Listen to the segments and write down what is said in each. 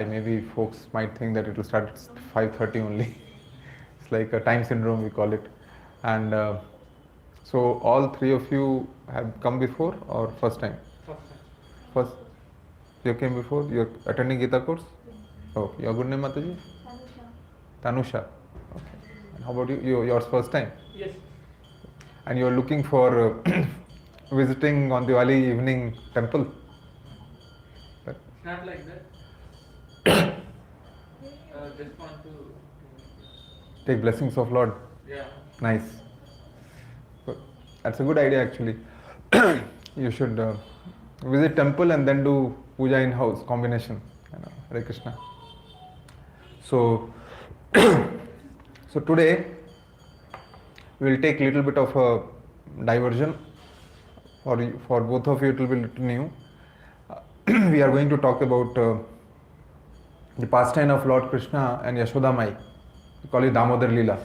Maybe folks might think that it will start at 5:30 only. It's like a time syndrome, we call it. And so all three of you have come before or first time? First. You came before? You're attending Gita course? Oh, your good name, Mataji? Tanusha. Okay. And how about you? Yours first time? Yes. And you're looking for visiting on Diwali evening temple? It's not like that. Just want to take blessings of Lord. Yeah. Nice. Good. That's a good idea actually. You should visit temple and then do puja in house combination. Hare Krishna. So, so today we will take a little bit of a diversion. For both of you, it will be little new. We are going to talk about the pastime of Lord Krishna and Yashoda Mai. We call it Damodar Lila.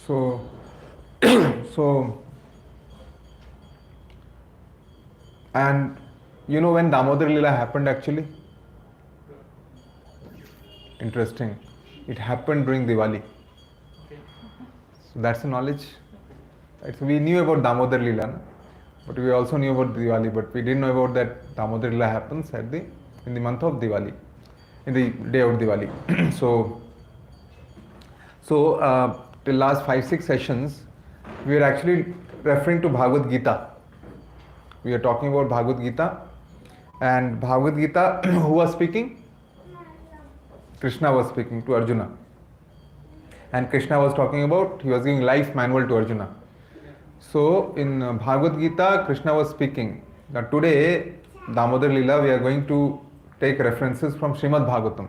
So, and you know when Damodar Lila happened actually? Interesting. It happened during Diwali. So that's the knowledge. Right? So we knew about Damodar Lila, no? But we also knew about Diwali, but we didn't know about that Damodar Lila happens in the month of Diwali, in the day of Diwali. So till last 5-6 sessions, we are actually referring to Bhagavad Gita. We are talking about Bhagavad Gita, and Bhagavad Gita, who was speaking? Krishna was speaking to Arjuna, and Krishna was talking about, he was giving life manual to Arjuna. So in Bhagavad Gita, Krishna was speaking. Now today, Damodar Lila, we are going to take references from Srimad Bhagavatam.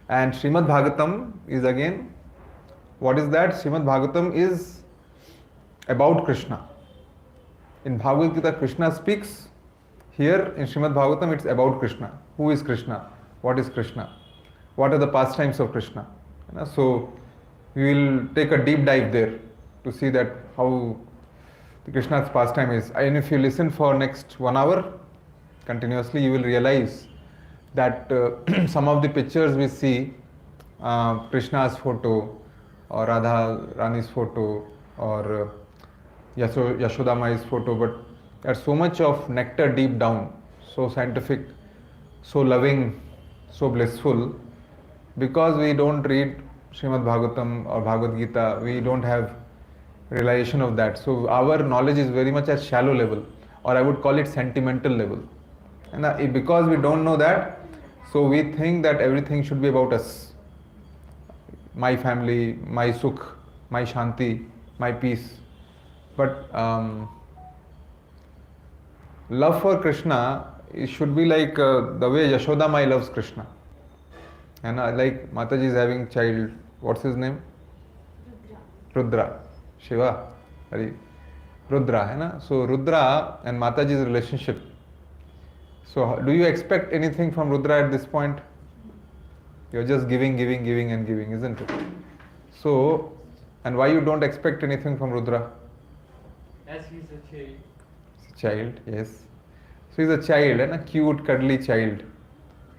And Srimad Bhagavatam is again, what is that? Srimad Bhagavatam is about Krishna. In Bhagavad Gita, Krishna speaks. Here in Srimad Bhagavatam, it's about Krishna. Who is Krishna? What is Krishna? What are the pastimes of Krishna? So we will take a deep dive there to see that how the Krishna's pastime is. And if you listen for next 1 hour continuously, you will realize that some of the pictures we see, Krishna's photo or Radha Rani's photo or Yashoda Mai's photo, but there's so much of nectar deep down, so scientific, so loving, so blissful. Because we don't read Srimad Bhagavatam or Bhagavad Gita, we don't have realization of that. So our knowledge is very much at shallow level, or I would call it sentimental level. And because we don't know that, so we think that everything should be about us. My family, my sukh, my shanti, my peace. But love for Krishna, it should be like the way Yashoda Mai loves Krishna. And like Mataji is having child, what's his name? Rudra. Shiva. Hari. Rudra, hai na? So Rudra and Mataji's relationship. So do you expect anything from Rudra at this point? You're just giving and giving, isn't it? So, and why you don't expect anything from Rudra? As he's a child. He's a child, yes. So he's a child, and a cute, cuddly child.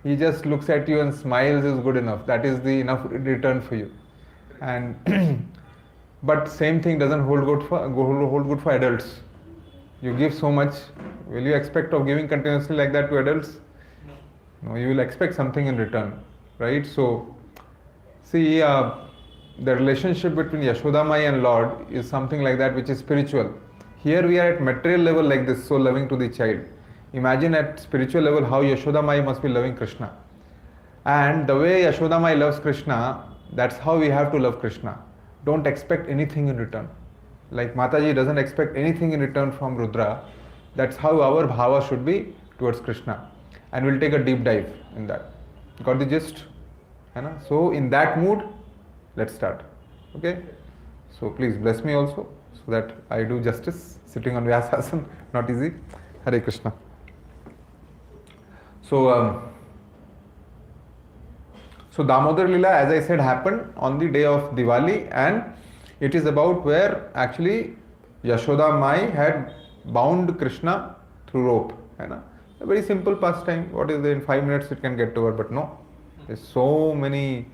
He just looks at you and smiles is good enough. That is the enough return for you. And but same thing doesn't hold good for adults. You give so much, will you expect of giving continuously like that to adults? No, you will expect something in return, right? So, see, the relationship between Yashoda Mai and Lord is something like that which is spiritual. Here we are at material level like this, so loving to the child. Imagine at spiritual level how Yashoda Mai must be loving Krishna. And the way Yashoda Mai loves Krishna, that's how we have to love Krishna. Don't expect anything in return. Like Mataji doesn't expect anything in return from Rudra. That's how our bhava should be towards Krishna. And we'll take a deep dive in that. Got the gist? So in that mood, let's start. Okay? So please bless me also, so that I do justice. Sitting on Vyasasana, not easy. Hare Krishna. So Damodar Lila, as I said, happened on the day of Diwali, and it is about where actually Yashoda Mai had bound Krishna through rope. A very simple pastime. What is there in 5 minutes it can get over, but no. There's so many,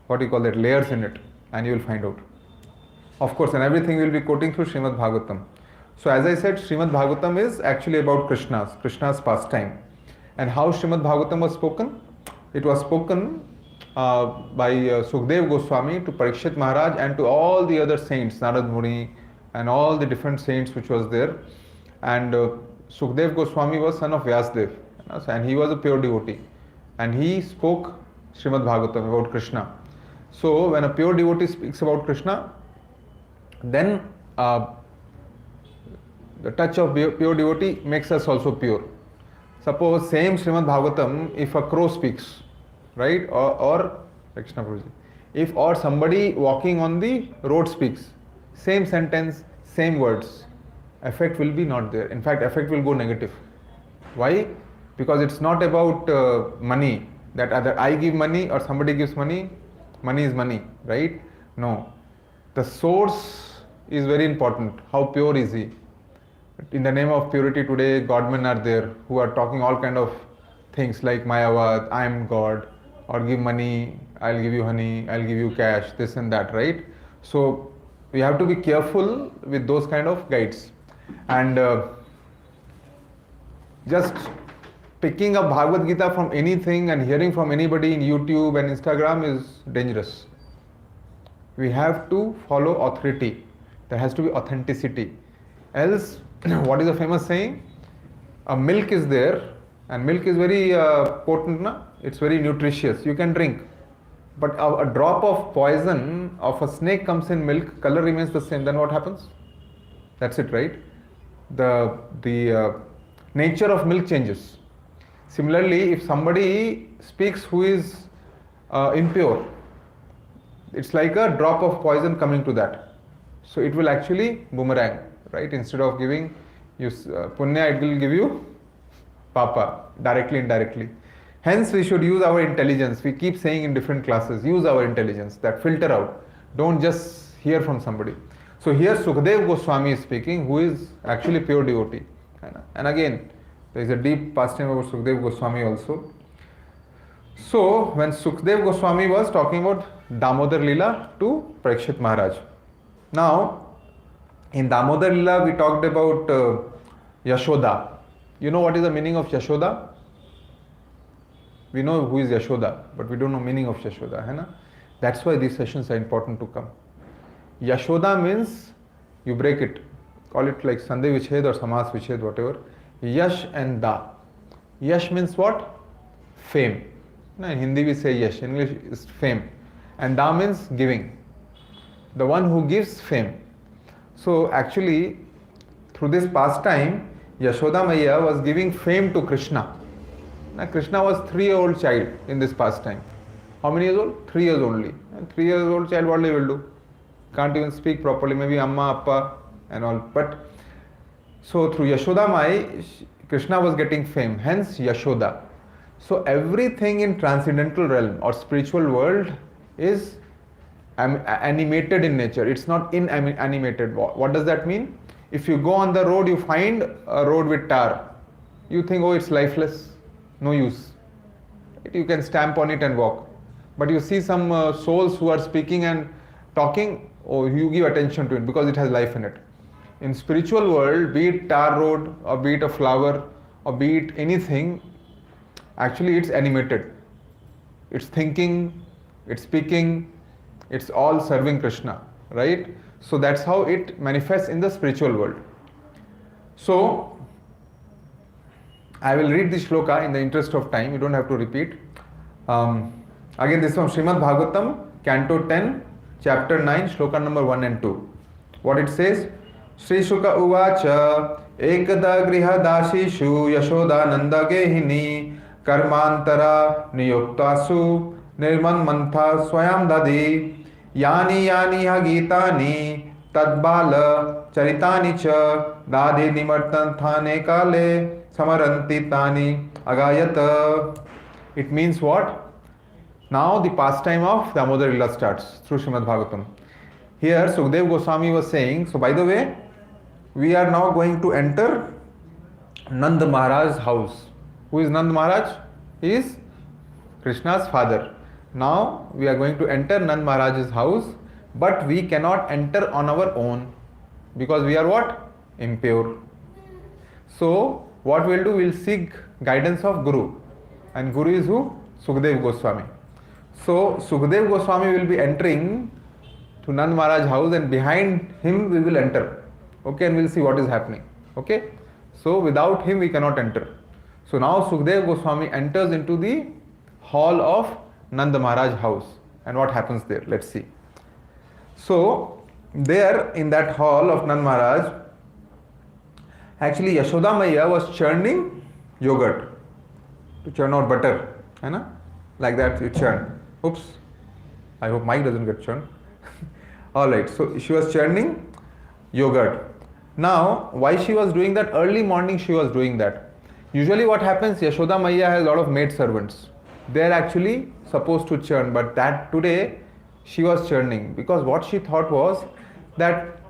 what do you call that, layers in it, and you will find out. Of course, and everything will be quoting through Srimad Bhagavatam. So as I said, Srimad Bhagavatam is actually about Krishna's pastime. And how Srimad Bhagavatam was spoken? It was spoken by Sukdev Goswami to Parikshit Maharaj and to all the other saints, Narad Muni and all the different saints which was there. And Sukdev Goswami was son of Vyasdev, and he was a pure devotee. And he spoke Srimad Bhagavatam about Krishna. So when a pure devotee speaks about Krishna, then the touch of pure devotee makes us also pure. Suppose same Srimad Bhagavatam, if a crow speaks, right, or if or somebody walking on the road speaks, same sentence, same words, effect will be not there. In fact, effect will go negative. Why? Because it's not about money, that either I give money or somebody gives money, money is money, right? No. The source is very important. How pure is he? In the name of purity today, godmen are there who are talking all kind of things like Mayavad, I am God, or give money, I'll give you honey, I'll give you cash, this and that, right? So we have to be careful with those kind of guides. And just picking up Bhagavad Gita from anything and hearing from anybody in YouTube and Instagram is dangerous. We have to follow authority. There has to be authenticity. Else, what is the famous saying? A milk is there, and milk is very potent, na? It's very nutritious. You can drink. But a drop of poison of a snake comes in milk, color remains the same. Then what happens? That's it, right? The nature of milk changes. Similarly, if somebody speaks who is impure, it's like a drop of poison coming to that. So it will actually boomerang, right? Instead of giving you punya, it will give you papa, directly, indirectly. Hence, we should use our intelligence. We keep saying in different classes, use our intelligence, that filter out. Don't just hear from somebody. So here Sukdev Goswami is speaking, who is actually pure devotee. And again, there is a deep pastime about Sukdev Goswami also. So when Sukdev Goswami was talking about Damodar Lila to Parikshit Maharaj. Now, in Damodar Lila we talked about Yashoda. You know what is the meaning of Yashoda? We know who is Yashoda, but we don't know meaning of Yashoda. Hai na? That's why these sessions are important to come. Yashoda means, you break it, call it like Sandhi Viched or Samas Viched, whatever. Yash and Da. Yash means what? Fame. In Hindi we say Yash, in English is fame. And Da means giving. The one who gives fame. So actually, through this pastime, Yashoda Maya was giving fame to Krishna. Now Krishna was 3-year-old child in this pastime. How many years old? 3 years only. And 3 years old child, what they will do? Can't even speak properly, maybe Amma, Appa and all. But so through Yashoda Mai, Krishna was getting fame, hence Yashoda. So everything in transcendental realm or spiritual world is animated in nature. It's not inanimated. What does that mean? If you go on the road, you find a road with tar. You think, oh, it's lifeless, no use. You can stamp on it and walk. But you see some souls who are speaking and talking, oh, you give attention to it because it has life in it. In spiritual world, be it tar road or be it a flower or be it anything, actually it's animated. It's thinking, it's speaking, it's all serving Krishna, right? So that's how it manifests in the spiritual world. So I will read the shloka in the interest of time, you don't have to repeat. Again, this is from Srimad Bhagavatam, Canto 10, Chapter 9, Shloka number 1 and 2. What it says? Sri Shuka Uvacha Ekada Griha Dashishu Yashoda Nanda Gehini Karmantara Niyuktasu Nirman Mantha Swayam Dadi Yani Yani Hagitani Tadbala Charitani Cha Dadi Nimartan Thane Kale Samaranti Tani Agayata. It means what? Now the pastime of Damodar Lila starts through Srimad Bhagavatam. Here Sukdev Goswami was saying, so by the way, we are now going to enter Nanda Maharaj's house. Who is Nand Maharaj? He is Krishna's father. Now we are going to enter Nand Maharaj's house, but we cannot enter on our own because we are what? Impure. So what we'll do, we'll seek guidance of Guru. And Guru is who? Sukhdev Goswami. So Sukhdev Goswami will be entering to Nand Maharaj house, and behind him we will enter. Okay, and we'll see what is happening. Okay. So without him we cannot enter. So now Sukhdev Goswami enters into the hall of Nand Maharaj house. And what happens there? Let's see. So there in that hall of Nand Maharaj, actually Yashoda Maiya was churning yogurt. To churn out butter. Hai na? Like that you churn. Oops. I hope mic doesn't get churned. Alright, so she was churning yogurt. Now, why she was doing that? Early morning she was doing that. Usually what happens, Yashoda Maiya has a lot of maid servants. They are actually supposed to churn, but that today she was churning, because what she thought was that,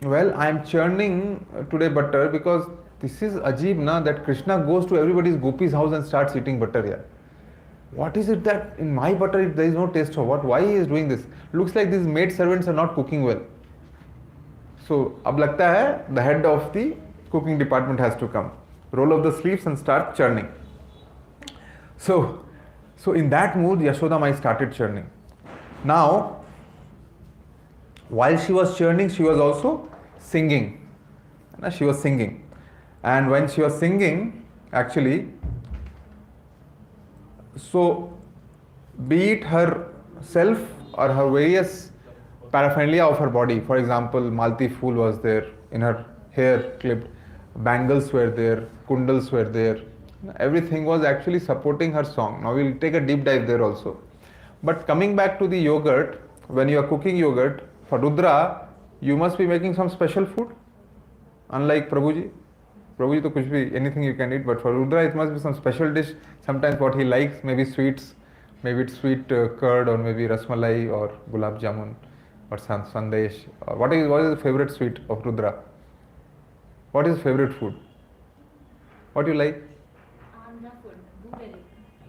well, I am churning today butter because this is ajib na, that Krishna goes to everybody's Gopi's house and starts eating butter here. What is it that in my butter there is no taste of what? Why he is doing this? Looks like these maid servants are not cooking well. So, ab lagta hai the head of the cooking department has to come. Roll up the sleeves and start churning. So in that mood, Yashoda Mai started churning. Now, while she was churning, she was also singing. She was singing. And when she was singing, actually, so be it herself or her various paraphernalia of her body, for example, Malti Phool was there in her hair clipped, bangles were there, kundals were there, everything was actually supporting her song. Now we'll take a deep dive there also. But coming back to the yogurt, when you are cooking yogurt, for Rudra, you must be making some special food, unlike Prabhuji. Prabhuji to kuch bhi, anything you can eat, but for Rudra it must be some special dish, sometimes what he likes, maybe sweets, maybe it's sweet curd, or maybe rasmalai or gulab jamun or sandesh. Or what is the favorite sweet of Rudra? What is favorite food? What do you like? Andhra food, blueberry.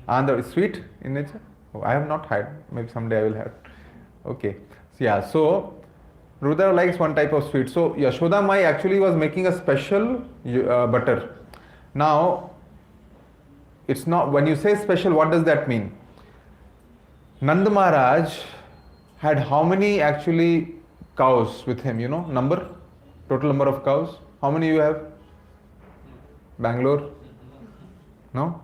Andhra is sweet in nature? Oh, I have not had. Maybe someday I will have. Okay. So, yeah. So Rudra likes one type of sweet. So Yashoda Mai actually was making a special butter. Now, it's not, when you say special, what does that mean? Nand Maharaj had how many actually cows with him, number? Total number of cows? How many you have? Bangalore? No?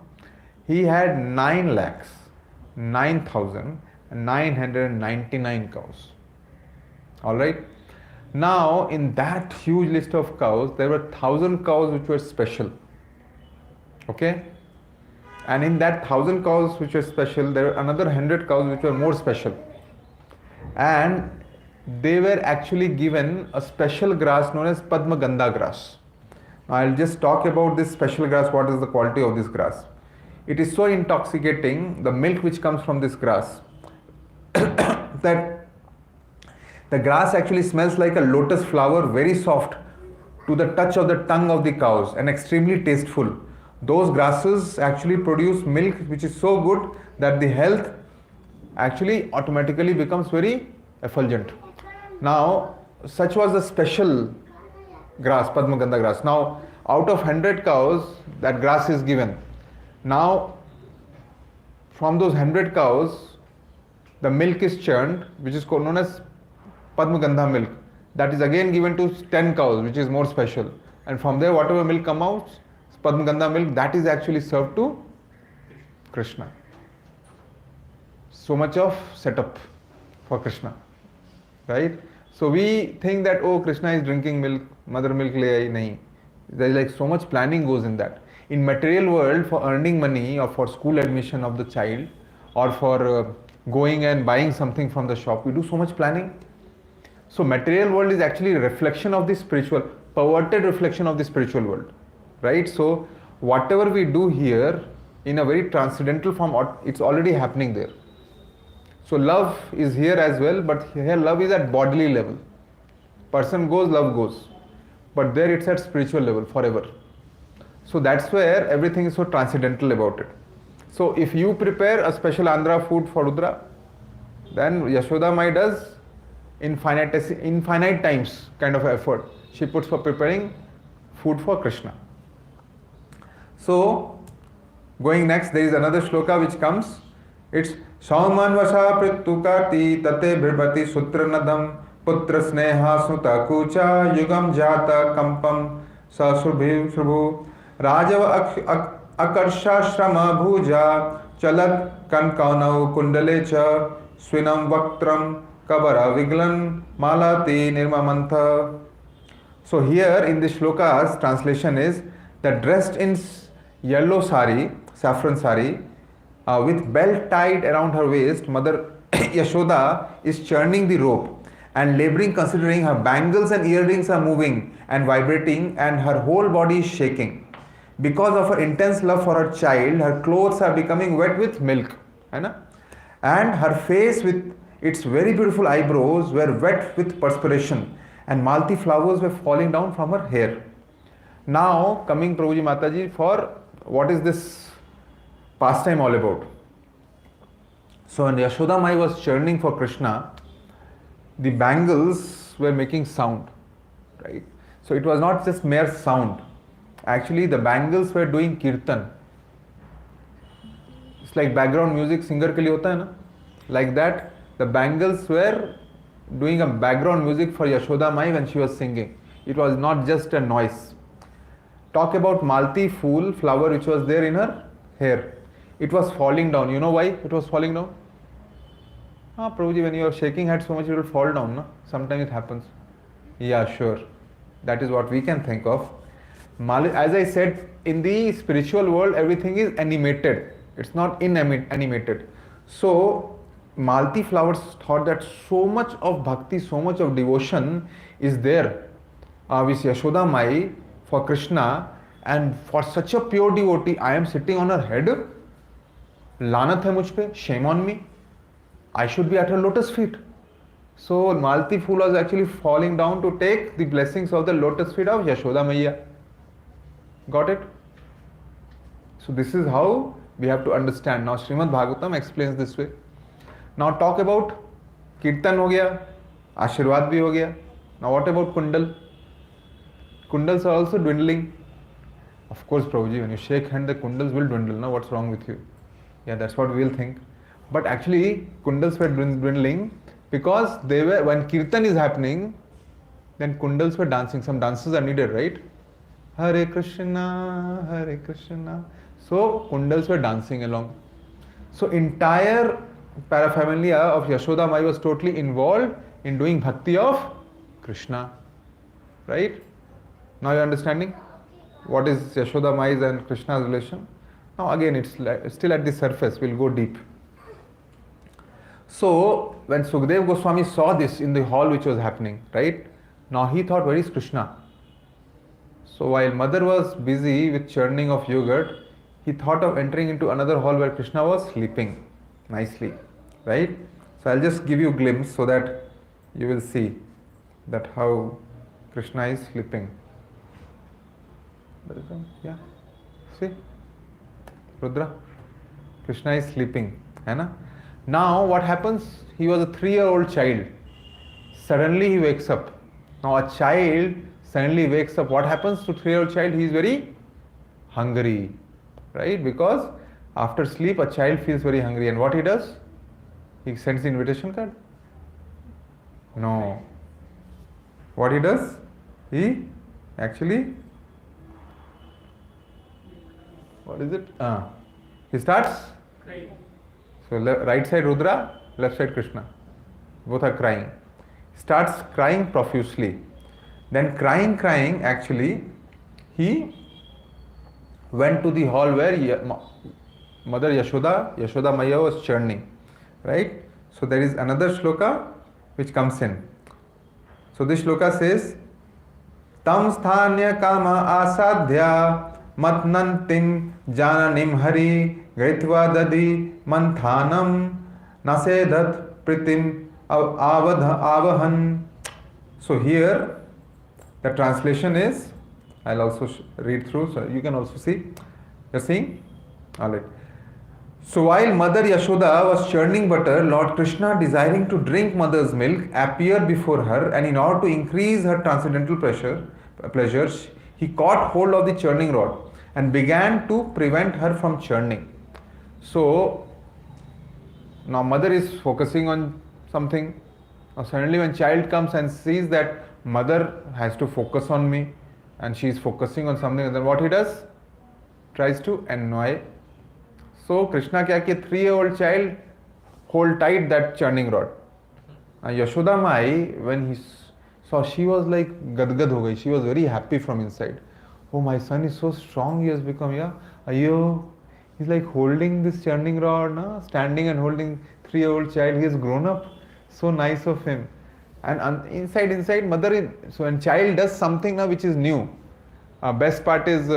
He had 9,09,999 cows. Alright? Now, in that huge list of cows, there were 1,000 cows which were special. Okay? And in that 1,000 cows which were special, there were another 100 cows which were more special. And they were actually given a special grass known as Padma Gandha grass. Now I'll just talk about this special grass, what is the quality of this grass. It is so intoxicating, the milk which comes from this grass, that the grass actually smells like a lotus flower, very soft to the touch of the tongue of the cows and extremely tasteful. Those grasses actually produce milk which is so good that the health actually automatically becomes very effulgent. Now, such was the special grass, Padma Gandha grass. Now, out of 100 cows, that grass is given. Now, from those 100 cows, the milk is churned, which is known as Padma Gandha milk. That is again given to 10 cows, which is more special. And from there, whatever milk comes out, Padma Gandha milk, that is actually served to Krishna. So much of setup for Krishna, right? So we think that, oh, Krishna is drinking milk, mother milk le aayi, nahi. There is like so much planning goes in that. In material world, for earning money or for school admission of the child or for going and buying something from the shop, we do so much planning. So material world is actually a reflection of the spiritual, perverted reflection of the spiritual world, right? So whatever we do here in a very transcendental form, it's already happening there. So love is here as well, but here love is at bodily level. Person goes, love goes. But there it's at spiritual level forever. So that's where everything is so transcendental about it. So if you prepare a special Andhra food for Rudra, then Yashoda Mai does infinite times kind of effort she puts for preparing food for Krishna. So going next, there is another shloka which comes. It's Shauman Vasha Pritukati Tate Birbati Sutranadam Putra Sneha Snuta Kucha Yugam Jata Kampam Sa Shubhi Shubhu Rajava Akarsha Shrama Bhuja Chalat Kankaunau Kundalecha Swinam Vaktram Kabara Viglan Malati Nirmamantha. So here in this shloka's translation is that dressed in yellow sari, saffron sari, with belt tied around her waist, Mother Yashoda is churning the rope and laboring, considering her bangles and earrings are moving and vibrating and her whole body is shaking. Because of her intense love for her child, her clothes are becoming wet with milk. And her face with its very beautiful eyebrows were wet with perspiration and Malti flowers were falling down from her hair. Now coming Prabhuji Mataji for what is this pastime all about. So when Yashoda Mai was churning for Krishna, the bangles were making sound, right? So it was not just mere sound. Actually the bangles were doing kirtan. It's like background music singer ke liye hota hai na? Like that, the bangles were doing a background music for Yashoda Mai when she was singing. It was not just a noise. Talk about Malti fool flower which was there in her hair. It was falling down. You know why it was falling down? Prabhuji, when you are shaking head so much, it will fall down. No? Sometimes it happens. Yeah, sure. That is what we can think of. As I said, in the spiritual world, everything is animated. It's not inanimated. So, Malti flowers thought that so much of bhakti, so much of devotion is there with Yashoda Mai for Krishna, and for such a pure devotee, I am sitting on her head. Lanat hai mujh pe, shame on me. I should be at her lotus feet. So Malti fool was actually falling down to take the blessings of the lotus feet of Yashoda Maiya. Got it? So this is how we have to understand. Now Srimad Bhagavatam explains this way. Now talk about Kirtan ho gaya, Ashirwad bhi ho gaya. Now what about Kundal? Kundals are also dwindling. Of course, Prabhuji, when you shake hand, the kundals will dwindle. Now what's wrong with you? Yeah, that's what we will think. But actually, kundals were dwindling because they were, when kirtan is happening, then kundals were dancing. Some dances are needed, right? Hare Krishna, Hare Krishna. So kundals were dancing along. So entire paraphernalia of Yashoda Mai was totally involved in doing bhakti of Krishna. Right? Now you are understanding what is Yashoda Mai's and Krishna's relation? Now again, it's still at the surface. We'll go deep. So when Sukdev Goswami saw this in the hall which was happening, right? Now he thought, where is Krishna? So while mother was busy with churning of yogurt, he thought of entering into another hall where Krishna was sleeping nicely, right? So I'll just give you a glimpse so that you will see that how Krishna is sleeping. Yeah, see, Rudra, Krishna is sleeping, hai na? Now what happens? He was a 3-year-old child. Suddenly he wakes up. Now a child suddenly wakes up. What happens to 3-year-old child? He is very hungry, right? Because after sleep a child feels very hungry, and what he does? He sends the invitation card. No. What he does? He actually, what is it? He starts. Right. So right side Rudra, left side Krishna. Both are crying. Starts crying profusely. Then crying, actually, he went to the hall where Mother Yashoda Maya was churning. Right? So there is another shloka which comes in. So this shloka says, Tam sthanya kama asadhya matnantim jananim hari gaitva dadi manthanam nasedat pritim avahan. So here the translation is, I'll also read through, so you can also see. You're seeing? Alright. So while Mother Yashoda was churning butter, Lord Krishna, desiring to drink mother's milk, appeared before her, and in order to increase her transcendental pleasures, he caught hold of the churning rod and began to prevent her from churning. So now mother is focusing on something. Now suddenly when child comes and sees that mother has to focus on me and she is focusing on something, then what he does? Tries to annoy. So Krishna kya kiya, 3-year-old child hold tight that churning rod. Yashoda Mai, when he saw, she was like gadgad ho gayi. She was very happy from inside. Oh, my son is so strong, he has become, yeah. Ayo, he's like holding this churning rod, na? Standing and holding 3-year-old child. He has grown up. So nice of him. And inside, mother is, so when child does something na, which is new. Best part is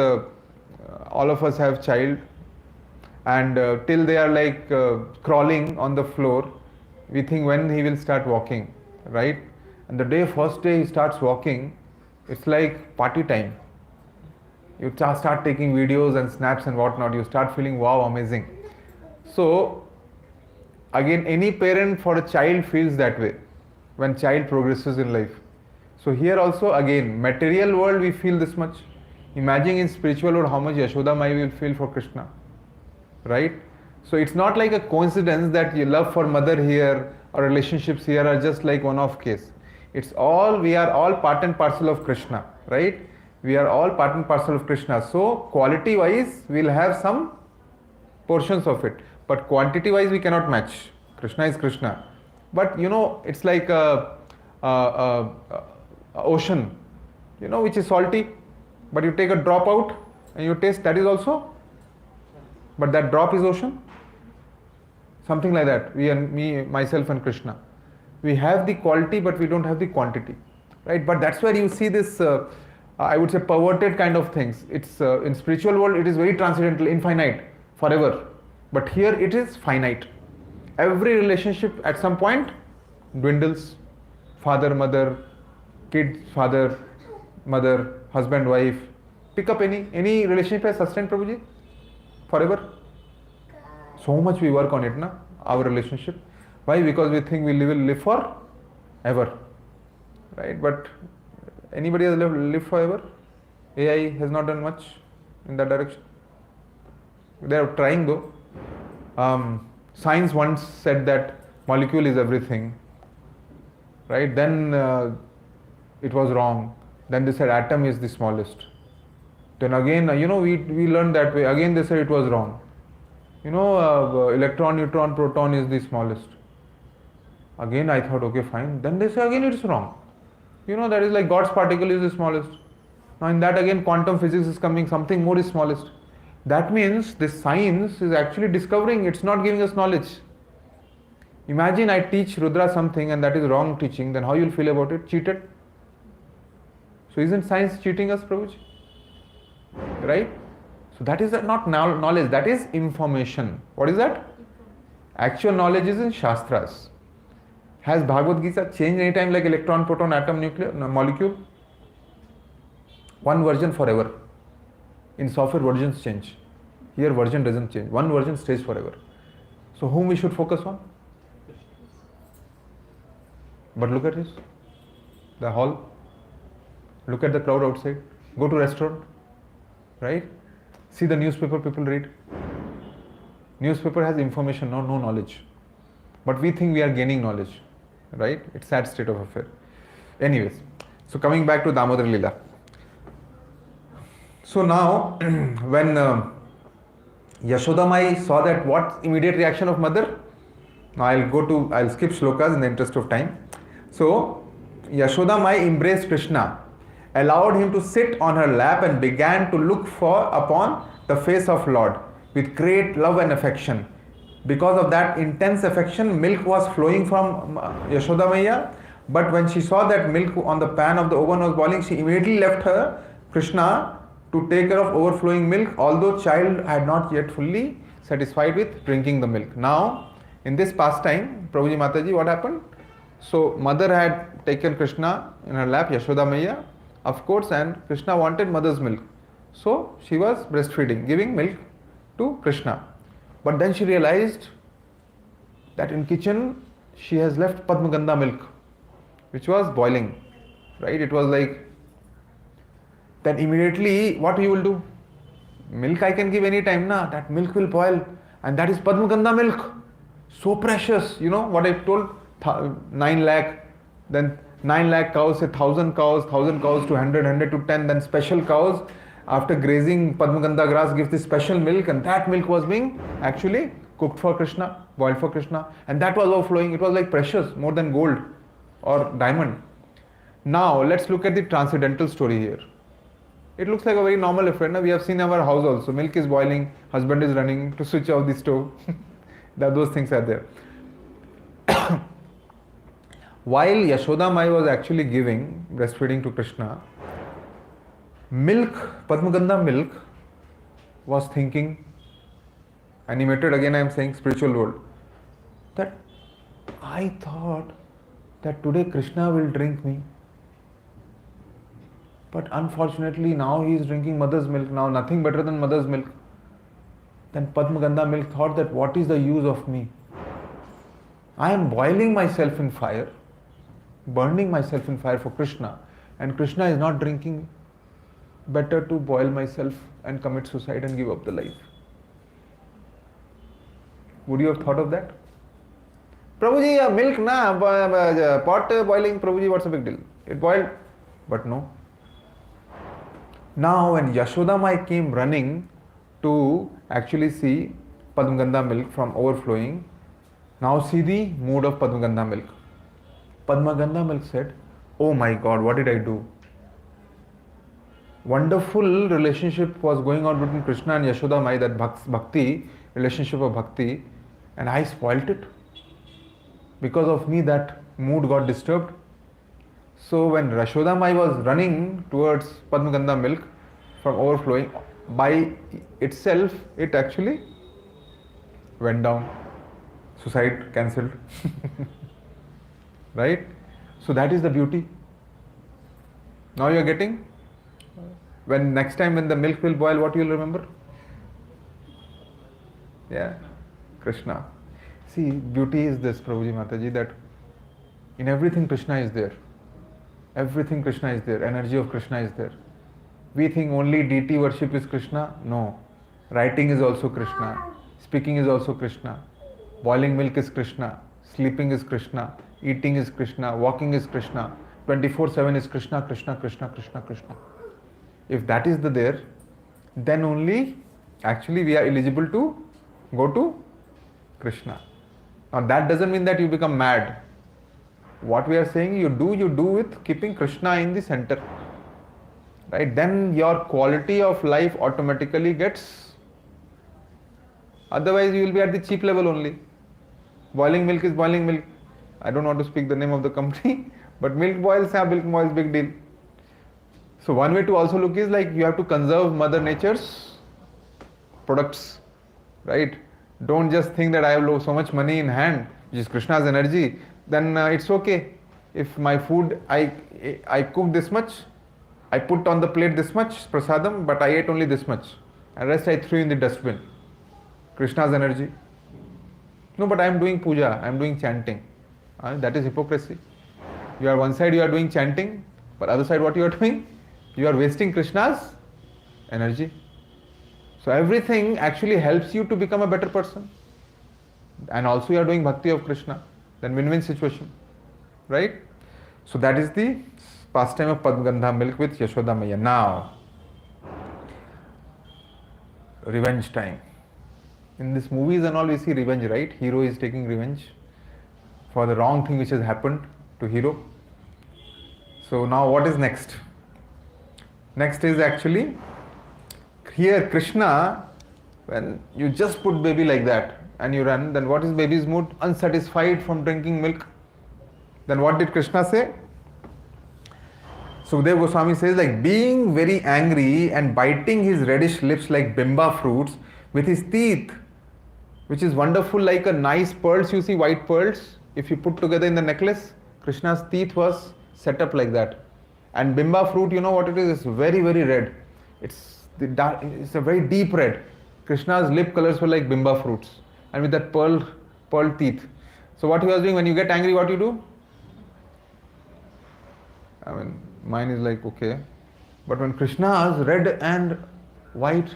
all of us have child. And till they are like crawling on the floor, we think when he will start walking, right? And the first day he starts walking, it's like party time. You start taking videos and snaps and whatnot. You start feeling, wow, amazing. So again, any parent for a child feels that way when child progresses in life. So here also again, material world we feel this much. Imagine in spiritual world how much Yashoda Mai will feel for Krishna. Right? So it's not like a coincidence that your love for mother here or relationships here are just like one-off case. It's all, we are all part and parcel of Krishna, right? We are all part and parcel of Krishna. So quality wise, we'll have some portions of it. But quantity wise, we cannot match. Krishna is Krishna. But you know, it's like a ocean, you know, which is salty. But you take a drop out and you taste, that is also. But that drop is ocean. Something like that. We and me, myself and Krishna. We have the quality, but we don't have the quantity. Right? But that's where you see this, I would say, perverted kind of things. It's in spiritual world, it is very transcendental, infinite, forever. But here it is finite. Every relationship at some point dwindles. Father, mother, kid, father, mother, husband, wife. Pick up any relationship has sustained, Prabhuji? Forever? So much we work on it, na? Our relationship. Why? Because we think we will live for ever. Right? But anybody has lived forever? AI has not done much in that direction. They are trying though. Science once said that molecule is everything. Right? Then it was wrong. Then they said atom is the smallest. Then again, we learned that way. Again they said it was wrong. Electron, neutron, proton is the smallest. Again I thought, okay, fine. Then they say again it's wrong. That is like God's particle is the smallest. Now in that again quantum physics is coming, something more is smallest. That means this science is actually discovering, it's not giving us knowledge. Imagine I teach Rudra something and that is wrong teaching, then how you will feel about it? Cheated? So isn't science cheating us, Prabhuji? Right? So that is not knowledge, that is information. What is that? Actual knowledge is in Shastras. Has Bhagavad Gita changed any time like electron, proton, atom, nuclear, molecule? One version forever. In software versions change. Here version doesn't change. One version stays forever. So whom we should focus on? But look at this. The hall. Look at the crowd outside. Go to restaurant. Right? See the newspaper people read. Newspaper has information, no knowledge. But we think we are gaining knowledge. Right? It's sad state of affair. Anyways. So coming back to Damodar Lila. So now, when Yashoda Mai saw that, what immediate reaction of mother? Now I'll skip shlokas in the interest of time. So, Yashoda Mai embraced Krishna, allowed him to sit on her lap and began to look upon the face of Lord with great love and affection. Because of that intense affection, milk was flowing from Yashoda Maiya. But when she saw that milk on the pan of the oven was boiling, she immediately left her Krishna to take care of overflowing milk, although child had not yet fully satisfied with drinking the milk. Now, in this pastime, Prabhuji Mataji, what happened? So, mother had taken Krishna in her lap, Yashoda Maiya, of course, and Krishna wanted mother's milk. So she was breastfeeding, giving milk to Krishna. But then she realized that in kitchen she has left Padmagandha milk, which was boiling, right? It was like, then immediately what you will do? Milk I can give any time, na? That milk will boil, and that is Padmagandha milk. So precious, you know what I told? 9 lakh, then 9 lakh cows, say 1,000 cows, 1,000 cows to 100 to 10, then special cows after grazing Padmagandha grass gives this special milk, and that milk was being actually cooked for Krishna, boiled for Krishna, and that was overflowing. It was like precious, more than gold or diamond. Now let's look at the transcendental story here. It looks like a very normal affair. Now we have seen our house also. Milk is boiling, husband is running to switch off the stove. Those things are there. While Yashoda Mai was actually giving, breastfeeding to Krishna, milk, Padmagandha milk, was thinking, animated again I am saying spiritual world, that I thought that today Krishna will drink me. But unfortunately now he is drinking mother's milk, now nothing better than mother's milk. Then Padmagandha milk thought that what is the use of me? I am boiling myself in fire, burning myself in fire for Krishna, and Krishna is not drinking. Better to boil myself and commit suicide and give up the life. Would you have thought of that? Prabhuji, milk na, pot boiling, Prabhuji, what's the big deal? It boiled, but no. Now when Yashoda Mai came running to actually see Padmagandha milk from overflowing, now see the mood of Padmagandha milk. Padmagandha milk said, oh my God, what did I do? Wonderful relationship was going on between Krishna and Yashoda Mai, that bhakti, relationship of bhakti, and I spoilt it. Because of me, that mood got disturbed. So when Yashoda Mai was running towards Padmagandha milk from overflowing, by itself, it actually went down. Suicide cancelled. Right? So that is the beauty. Now you are getting? When next time when the milk will boil, what you will remember? Yeah, Krishna. See, beauty is this, Prabhuji Mataji, that in everything Krishna is there. Everything Krishna is there. Energy of Krishna is there. We think only deity worship is Krishna. No. Writing is also Krishna. Speaking is also Krishna. Boiling milk is Krishna. Sleeping is Krishna. Eating is Krishna. Walking is Krishna. 24/7 is Krishna, Krishna, Krishna, Krishna, Krishna. If that is the there, then only actually we are eligible to go to Krishna. Now that doesn't mean that you become mad. What we are saying, you do with keeping Krishna in the center. Right? Then your quality of life automatically gets. Otherwise you will be at the cheap level only. Boiling milk is boiling milk. I don't want to speak the name of the company, but milk boils, milk boils, big deal. So one way to also look is like you have to conserve Mother Nature's products, right? Don't just think that I have so much money in hand, which is Krishna's energy, then it's okay. If my food, I cook this much, I put on the plate this much prasadam, but I ate only this much, and rest I threw in the dustbin. Krishna's energy. No, but I am doing puja, I am doing chanting. That is hypocrisy. You are one side you are doing chanting, but other side what you are doing? You are wasting Krishna's energy. So everything actually helps you to become a better person. And also you are doing bhakti of Krishna. Then win-win situation. Right? So that is the pastime of Padmagandha milk with Yashoda Maya. Now, revenge time. In these movies and all we see revenge, right? Hero is taking revenge for the wrong thing which has happened to hero. So now what is next? Next is actually here Krishna, when you just put baby like that and you run, then what is baby's mood? Unsatisfied from drinking milk. Then what did Krishna say? Sukadeva Goswami says, like being very angry and biting his reddish lips like bimba fruits with his teeth, which is wonderful, like a nice pearls, you see white pearls, if you put together in the necklace, Krishna's teeth was set up like that. And bimba fruit, you know what it is? It's very, very red. It's a very deep red. Krishna's lip colors were like bimba fruits, and with that pearl teeth. So what he was doing, when you get angry, what you do? I mean, mine is like okay, but when Krishna's red and white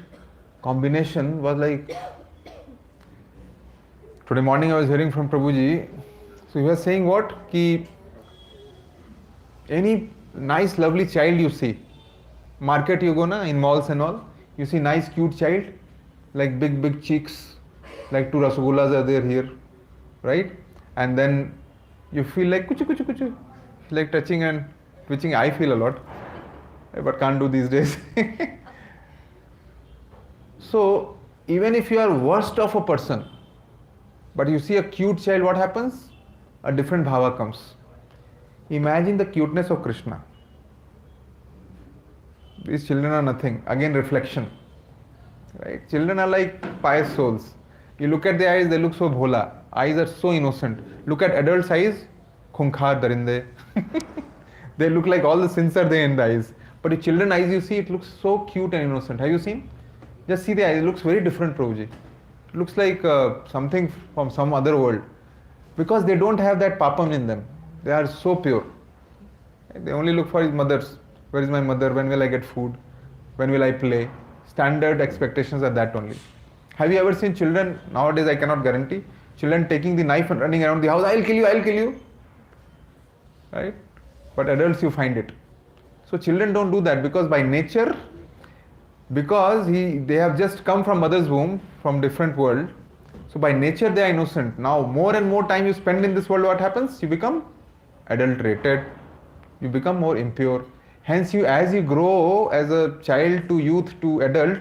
combination was like. Today morning I was hearing from Prabhuji, so he was saying what? Ki any nice lovely child you see, market you go na, in malls and all, you see nice cute child, like big cheeks, like two rasagullas are there here, right? And then you feel like kuchu, like touching and twitching. I feel a lot, but can't do these days. So even if you are worst of a person, but you see a cute child, what happens? A different bhava comes. Imagine the cuteness of Krishna. These children are nothing. Again, reflection. Right? Children are like pious souls. You look at their eyes, they look so bhola. Eyes are so innocent. Look at adults' eyes, khunkhaar darinde. They look like all the sins are there in the eyes. But in children's eyes, you see, it looks so cute and innocent. Have you seen? Just see the eyes. It looks very different, Prabhuji. It looks like something from some other world. Because they don't have that papam in them. They are so pure. They only look for his mothers. Where is my mother? When will I get food? When will I play? Standard expectations are that only. Have you ever seen children, nowadays I cannot guarantee, children taking the knife and running around the house, I'll kill you. Right? But adults, you find it. So children don't do that because by nature, because they have just come from mother's womb, from different world. So by nature they are innocent. Now more and more time you spend in this world, what happens? You become adulterated. You become more impure. Hence as you grow as a child to youth to adult,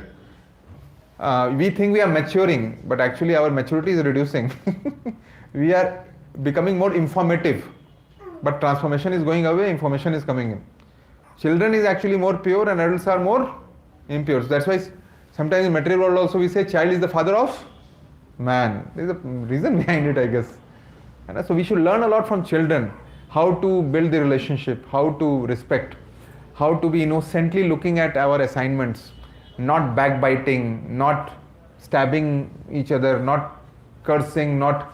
we think we are maturing, but actually our maturity is reducing. We are becoming more informative, but transformation is going away, information is coming in. Children is actually more pure and adults are more impure. That's why sometimes in material world also we say child is the father of man. There is a reason behind it, I guess. And so we should learn a lot from children, how to build the relationship, how to respect, how to be innocently looking at our assignments, not backbiting, not stabbing each other, not cursing, not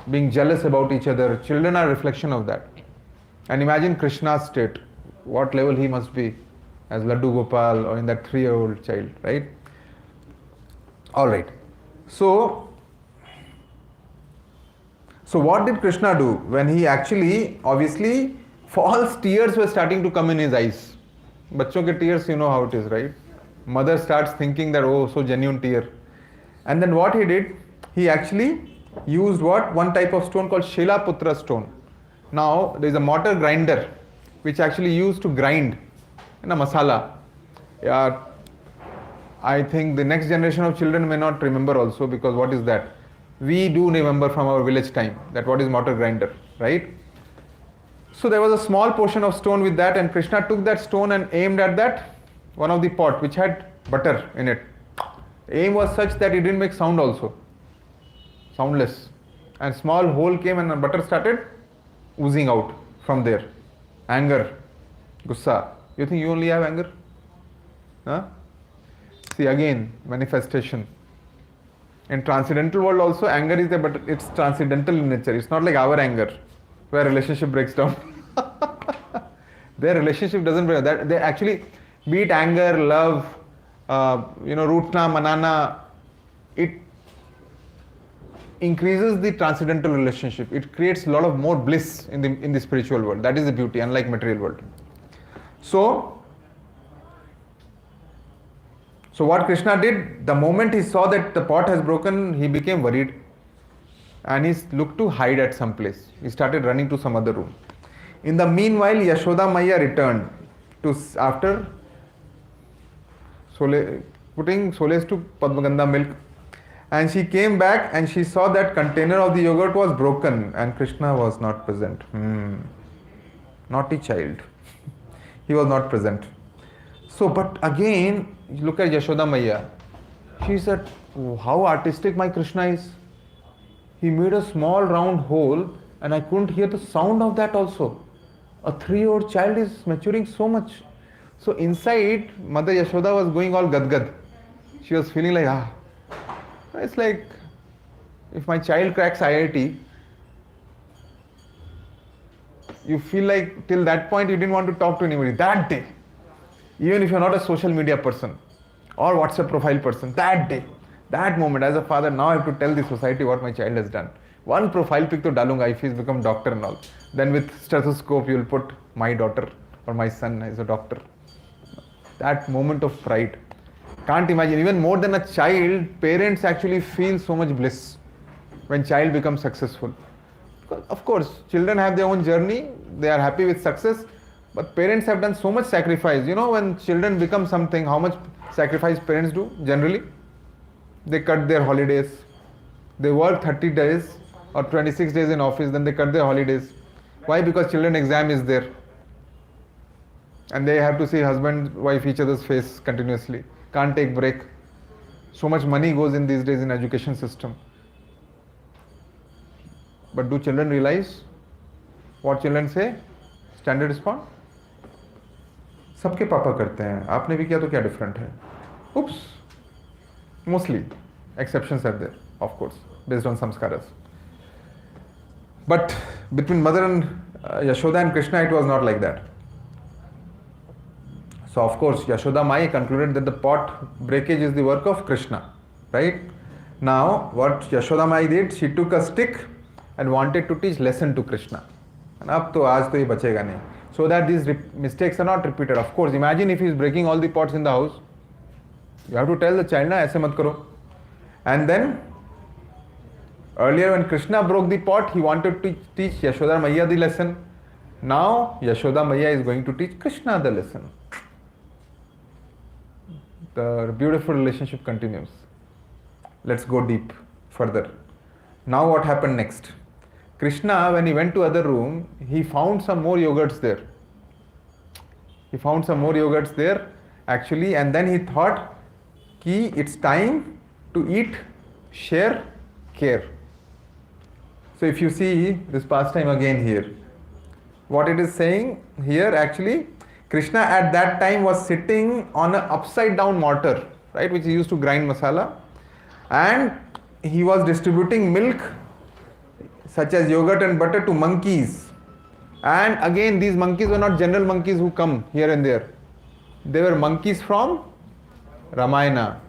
being jealous about each other. Children are a reflection of that. And imagine Krishna's state, what level he must be as Laddu Gopal or in that 3-year-old child, right? Alright. So what did Krishna do? When he actually, obviously, false tears were starting to come in his eyes. Bachon ke tears, you know how it is, right? Mother starts thinking that, oh, so genuine tear. And then what he did, he actually used what? One type of stone called Shilaputra stone. Now, there is a mortar grinder which actually used to grind in a masala. I think the next generation of children may not remember also, because what is that? We do remember from our village time that what is mortar grinder, right? So there was a small portion of stone with that, and Krishna took that stone and aimed at that one of the pot which had butter in it. Aim was such that it didn't make sound also, soundless, and small hole came and the butter started oozing out from there. Anger, gussa. You think you only have anger? Huh? See again, manifestation. In transcendental world also, anger is there, but it's transcendental in nature. It's not like our anger, where relationship breaks down. Their relationship doesn't break down. They actually, be it anger, love, rootna, manana, it increases the transcendental relationship. It creates a lot of more bliss in the spiritual world. That is the beauty, unlike material world. So what Krishna did, the moment he saw that the pot has broken, he became worried. And he looked to hide at some place. He started running to some other room. In the meanwhile, Yashoda Maya returned after putting solace to Padmagandha milk. And she came back and she saw that container of the yogurt was broken and Krishna was not present. Naughty child. He was not present. So, but again, look at Yashoda Maya. She said, oh, how artistic my Krishna is. He made a small round hole and I couldn't hear the sound of that also. A 3-year-old child is maturing so much. So inside, Mother Yashoda was going all gadgad. She was feeling like, ah. It's like, if my child cracks IIT, you feel like till that point you didn't want to talk to anybody. That day, even if you're not a social media person or WhatsApp profile person, that day, that moment, as a father, now I have to tell the society what my child has done. One profile pic to dalunga if he's become doctor and all. Then with stethoscope you will put my daughter or my son as a doctor. That moment of pride. Can't imagine, even more than a child, parents actually feel so much bliss when child becomes successful. Because of course, children have their own journey, they are happy with success, but parents have done so much sacrifice. You know, when children become something, how much sacrifice parents do generally? They cut their holidays. They work 30 days or 26 days in office, then they cut their holidays. Why? Because children exam is there. And they have to see husband, wife, each other's face continuously. Can't take break. So much money goes in these days in education system. But do children realize what children say? Standard response? सबके पापा करते हैं, आपने भी किया तो क्या different है? Oops. Mostly, exceptions are there, of course, based on samskaras. But between mother and Yashoda and Krishna, it was not like that. So of course, Yashoda Mai concluded that the pot breakage is the work of Krishna, right? Now, what Yashoda Mai did, she took a stick and wanted to teach lesson to Krishna. And ab to aaj to ye bachega nahi. So that these mistakes are not repeated. Of course, imagine if he is breaking all the pots in the house. You have to tell the child, na, aise mat karo. And then, earlier when Krishna broke the pot, he wanted to teach Yashoda Maiya the lesson. Now, Yashoda Maiya is going to teach Krishna the lesson. The beautiful relationship continues. Let's go deep further. Now what happened next? Krishna, when he went to other room, he found some more yogurts there. He found some more yogurts there actually, and then he thought, ki it's time to eat, share, care. So if you see this pastime again here, what it is saying here actually, Krishna at that time was sitting on an upside down mortar, right, which he used to grind masala, and he was distributing milk such as yogurt and butter to monkeys. And again, these monkeys were not general monkeys who come here and there. They were monkeys from Ramayana.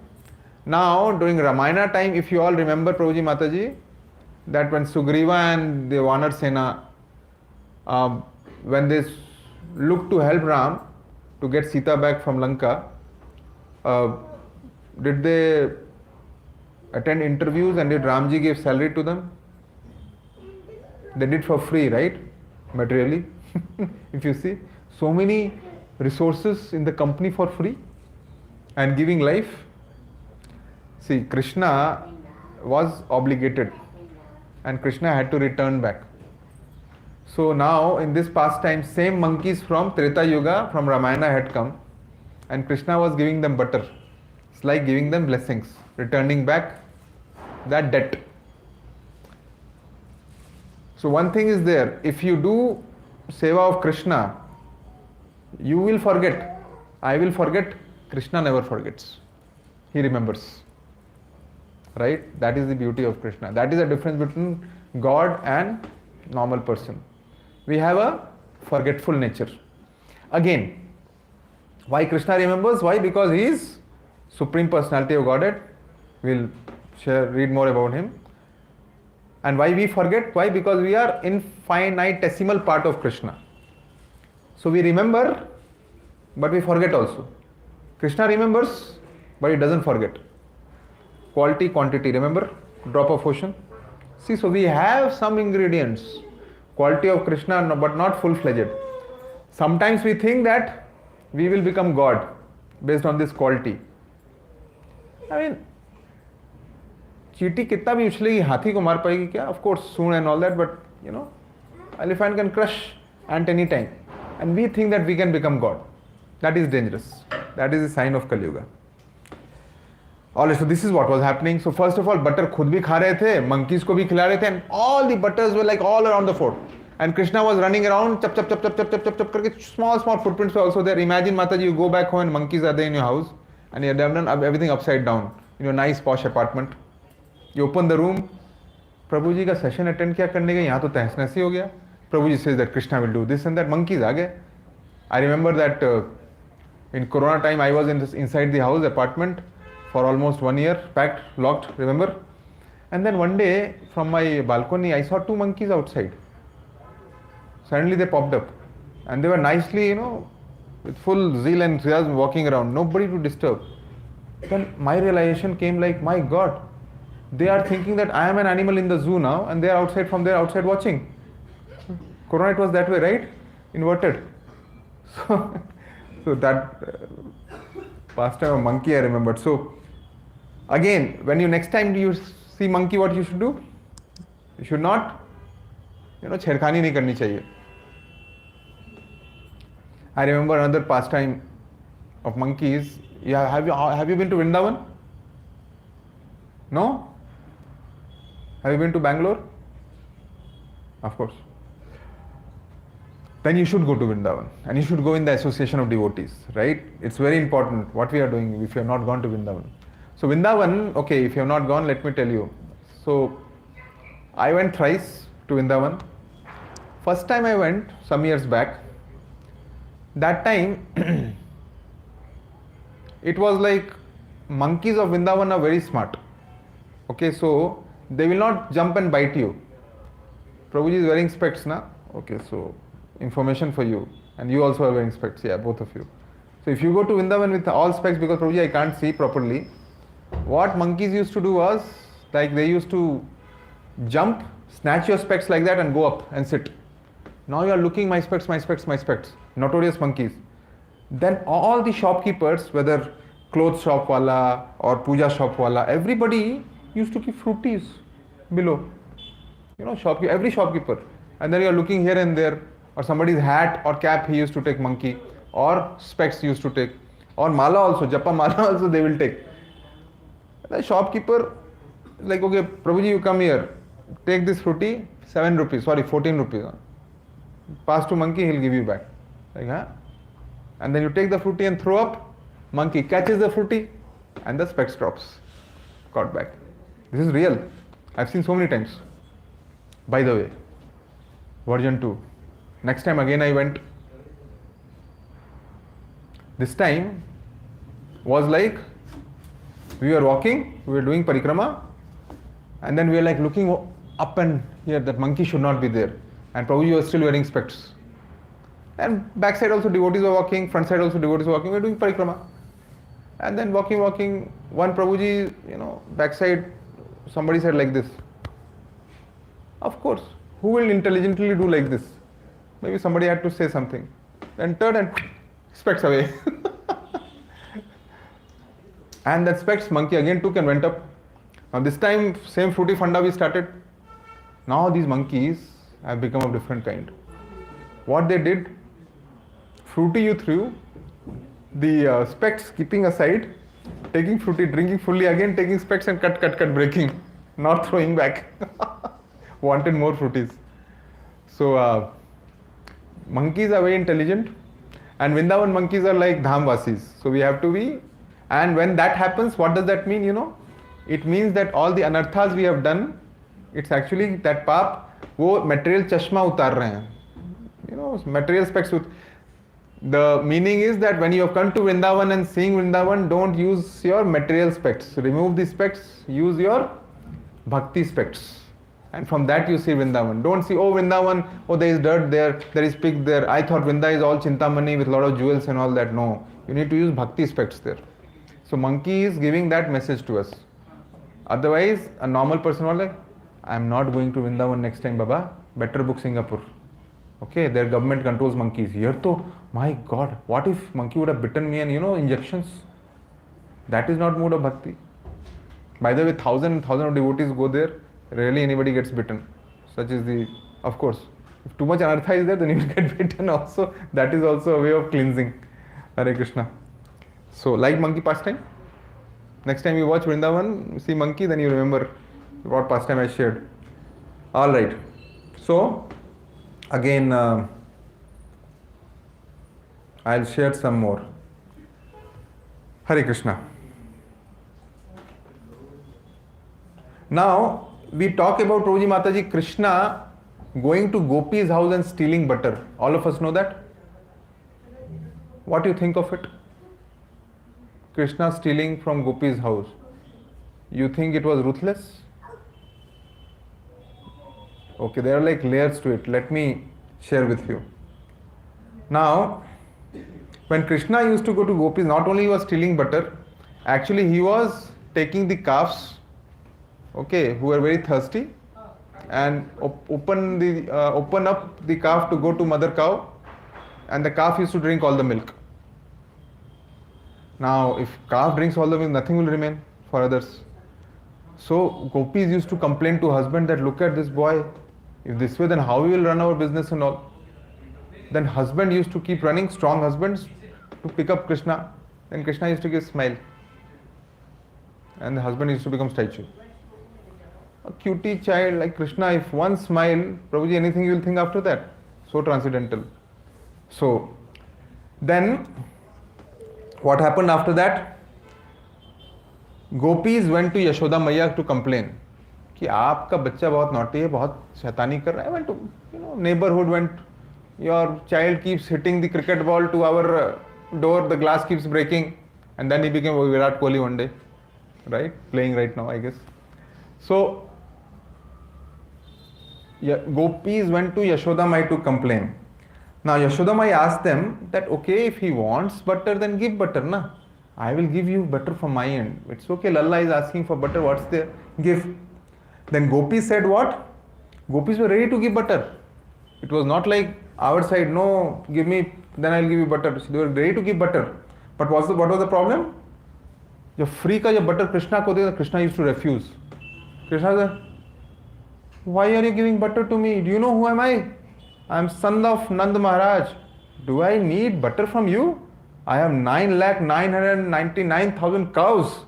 Now, during Ramayana time, if you all remember, Prabhuji Mataji, that when Sugriva and the Vanar Sena, when they looked to help Ram to get Sita back from Lanka, did they attend interviews and did Ramji give salary to them? They did for free, right? Materially. If you see, so many resources in the company for free and giving life. See, Krishna was obligated and Krishna had to return back. So now in this pastime, same monkeys from Treta Yuga, from Ramayana had come and Krishna was giving them butter. It's like giving them blessings, returning back that debt. So one thing is there, if you do seva of Krishna, you will forget. I will forget. Krishna never forgets. He remembers. Right? That is the beauty of Krishna. That is the difference between God and normal person. We have a forgetful nature. Again, why Krishna remembers? Why? Because he is Supreme Personality of Godhead. We'll read more about him. And why we forget? Why? Because we are infinitesimal part of Krishna. So we remember, but we forget also. Krishna remembers, but he doesn't forget. Quality, quantity, remember? Drop of ocean. See, so we have some ingredients. Quality of Krishna, but not full-fledged. Sometimes we think that we will become God based on this quality. I mean, चींटी कितना भी उछलेगी हाथी को मार पाएगी क्या? Of course, soon and all that, but you know, elephant can crush ant any time, and we think that we can become God. That is dangerous. That is a sign of Kali Yuga. Alright, so this is what was happening. So first of all, butter खुद भी खा रहे थे, monkeys को भी खिला रहे थे, and all the butters were like all around the fort. And Krishna was running around, chap chap chap chap chap chap chap chap karke. Small footprints were also there. Imagine Mataji, you go back home and monkeys are there in your house, and you have done everything upside down in your nice posh apartment. You open the room, प्रभु जी का session attend किया करने गए, यहाँ तो तहस नहसी हो गया. प्रभु जी says that Krishna will do this and that. Monkeys आ गए. I remember that in Corona time I was inside the house apartment for almost 1 year, packed, locked. Remember? And then one day from my balcony I saw 2 monkeys outside. Suddenly they popped up, and they were nicely, with full zeal and enthusiasm walking around. Nobody to disturb. Then my realization came like, my God. They are thinking that I am an animal in the zoo now, and they are outside watching. Corona, it was that way, right? Inverted. So that pastime of monkey I remembered. So again, when next time you see monkey, what you should do? You should not, छेड़खानी नहीं करनी चाहिए. I remember another pastime of monkeys. Yeah, have you been to Vrindavan? No? Have you been to Bangalore? Of course. Then you should go to Vrindavan, and you should go in the association of devotees, right? It's very important what we are doing if you have not gone to Vrindavan. So Vrindavan, okay, if you have not gone, let me tell you. So I went thrice to Vrindavan. First time I went some years back. That time it was like monkeys of Vrindavan are very smart. Okay, so they will not jump and bite you. Prabhuji is wearing specs, na? Okay, so information for you. And you also are wearing specs, yeah, both of you. So if you go to Vrindavan with all specs, because Prabhuji I can't see properly, what monkeys used to do was, like they used to jump, snatch your specs like that and go up and sit. Now you are looking, my specs, notorious monkeys. Then all the shopkeepers, whether clothes shop wala or puja shop wala, everybody used to keep fruities below. Every shopkeeper. And then you are looking here and there, or somebody's hat or cap he used to take monkey, or specs used to take, or mala also, japa mala also they will take. The shopkeeper like, okay, Prabhuji, you come here, take this fruity, 14 rupees. Pass to monkey, he'll give you back. Like, huh? And then you take the fruity and throw up, monkey catches the fruity, and the specs drops. Got back. This is real. I've seen so many times. By the way, version 2. Next time again I went. This time was like, we were walking, we were doing parikrama, and then we were like looking up and here, that monkey should not be there. And Prabhuji was still wearing specs. And backside also devotees were walking, front side also devotees were walking, we were doing parikrama. And then walking, one Prabhuji, backside, somebody said like this. Of course, who will intelligently do like this? Maybe somebody had to say something. Then turned and specs away. And that specs monkey again took and went up. Now this time, same fruity funda we started. Now these monkeys have become of different kind. What they did, fruity you threw, the specs keeping aside, taking fruity, drinking fully, again taking specs and cut, breaking, not throwing back. Wanted more fruities. So monkeys are very intelligent, and Vrindavan monkeys are like Dhamvasis. So we have to be, and when that happens, what does that mean, It means that all the anarthas we have done, it's actually that paap, वो material chashma उतार रहे हैं. Material specs. The meaning is that when you have come to Vrindavan and seeing Vrindavan, don't use your material specs. Remove the specs, use your bhakti specs. And from that you see Vrindavan. Don't see, oh Vrindavan, oh there is dirt there, there is pig there. I thought Vrinda is all chintamani with a lot of jewels and all that. No, you need to use bhakti specs there. So monkey is giving that message to us. Otherwise, a normal person will like, I am not going to Vrindavan next time, Baba. Better book Singapore. Okay, their government controls monkeys. Here though, my God, what if monkey would have bitten me and injections? That is not mood of bhakti. By the way, thousands of devotees go there. Rarely anybody gets bitten. Such is the, of course, if too much anartha is there, then you will get bitten also. That is also a way of cleansing. Hare Krishna. So, like monkey pastime. Next time you watch Vrindavan, see monkey, then you remember what pastime I shared. Alright. So, Again, I'll share some more. Hare Krishna. Now, we talk about Prabhuji Mataji Krishna going to Gopi's house and stealing butter. All of us know that. What do you think of it? Krishna stealing from Gopi's house. You think it was ruthless? Okay, there are like layers to it. Let me share with you. Now, when Krishna used to go to Gopis, not only he was stealing butter, actually he was taking the calves, okay, who were very thirsty, and open up the calf to go to mother cow, and the calf used to drink all the milk. Now, if calf drinks all the milk, nothing will remain for others. So Gopis used to complain to husband that look at this boy. If this way, then how we will run our business and all. Then husband used to keep running, strong husbands, to pick up Krishna. Then Krishna used to give smile. And the husband used to become statue. A cutie child like Krishna, if one smile, Prabhuji, anything you will think after that. So transcendental. So, then, what happened after that? Gopis went to Yashoda Maiya to complain कि आपका बच्चा बहुत naughty है, बहुत शैतानी कर रहा है. Went to, neighborhood went, your child keeps hitting the cricket ball to our door, the glass keeps breaking, and then he became Virat Kohli one day, right? Playing right now, I guess. So, Gopis went to Yashoda Mai to complain. Now Yashoda Mai asked them that, okay, if he wants butter, then give butter, na? I will give you butter from my end. It's okay, Lalla is asking for butter, what's there? Give. Then Gopis said what? Gopis were ready to give butter. It was not like our side, no, give me, then I'll give you butter. So they were ready to give butter. But what was the problem? जब free का जब butter Krishna को दे, Krishna used to refuse. Krishna said, why are you giving butter to me? Do you know who am I? I am son of Nand Maharaj. Do I need butter from you? I have 9,999,000 cows.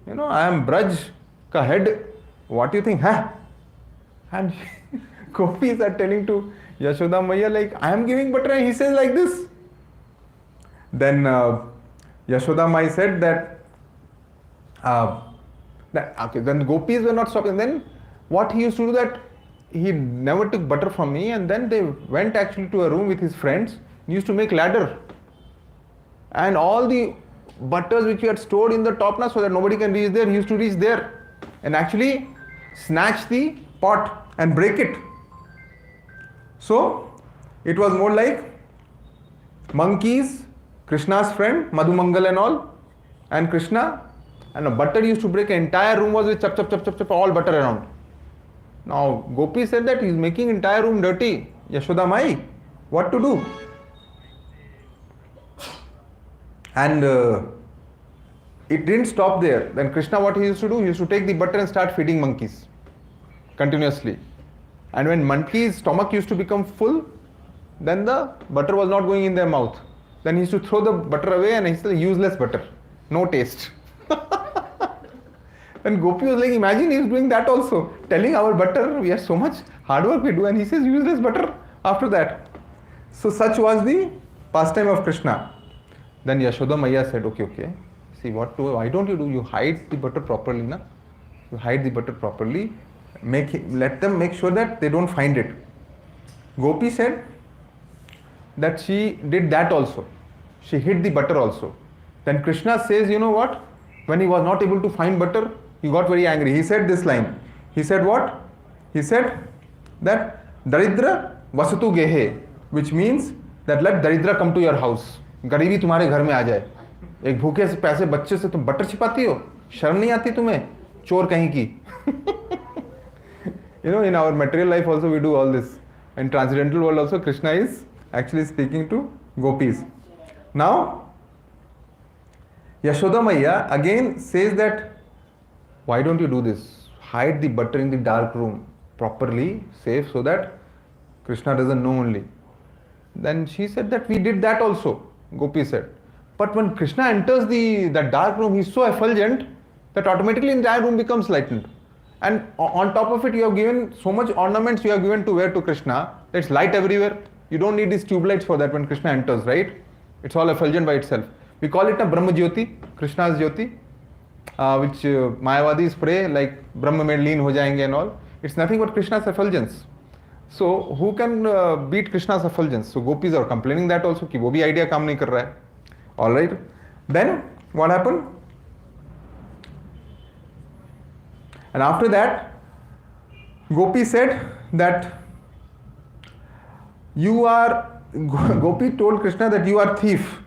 I am Braj ka head. What do you think? Huh? And Gopis are telling to Yashoda Maiya like, I am giving butter, and he says like this. Then Yashoda Mai said that, okay, then Gopis were not stopping. Then what he used to do that, he never took butter from me, and then they went actually to a room with his friends. He used to make ladder. And all the butters which he had stored in the top, so that nobody can reach there, he used to reach there. And actually snatch the pot and break it. So, it was more like monkeys, Krishna's friend, Madhumangal and all, and Krishna, and a butter used to break. An entire room was with chap, chap, chap, chap, chap, all butter around. Now, Gopi said that he is making entire room dirty. Yashoda Mai, what to do? And it didn't stop there. Then Krishna, what he used to do? He used to take the butter and start feeding monkeys continuously. And when monkeys' stomach used to become full, then the butter was not going in their mouth. Then he used to throw the butter away, and he said, useless butter, no taste. Then Gopi was like, imagine he is doing that also, telling our butter, we have so much hard work we do, and he says useless butter after that. So such was the pastime of Krishna. Then Yashoda Maiya said, okay, see why don't you do? You hide the butter properly, na? You hide the butter properly, let them make sure that they don't find it. Gopi said that she did that also. She hid the butter also. Then Krishna says, you know what? When he was not able to find butter, he got very angry. He said this line. He said what? He said that Daridra Vasatu Gehe, which means that let Daridra come to your house. गरीबी तुम्हारे घर में आ जाए. एक भूखे से पैसे बच्चे से तुम बटर छिपाती हो? शर्म नहीं आती तुम्हें? चोर कहीं की. In our material life also we do all this. In transcendental world also Krishna is actually speaking to Gopis. Now, Yashoda Maiya again says that, why don't you do this? Hide the butter in the dark room properly, safe, so that Krishna doesn't know only. Then she said that we did that also, Gopi said. But when Krishna enters the dark room, he is so effulgent that automatically the entire room becomes lightened. And on top of it, you have given so much ornaments you have given to wear to Krishna. It's light everywhere. You don't need these tube lights for that when Krishna enters, right? It's all effulgent by itself. We call it a Brahma Jyoti, Krishna's Jyoti, which Mayavadis pray like Brahma mein leen ho jayenge and all. It's nothing but Krishna's effulgence. So who can beat Krishna's effulgence? So gopis are complaining that also कि वो भी idea काम नहीं कर रहा है. All right. Then what happened? And after that, Gopi said that Gopi told Krishna that you are thief.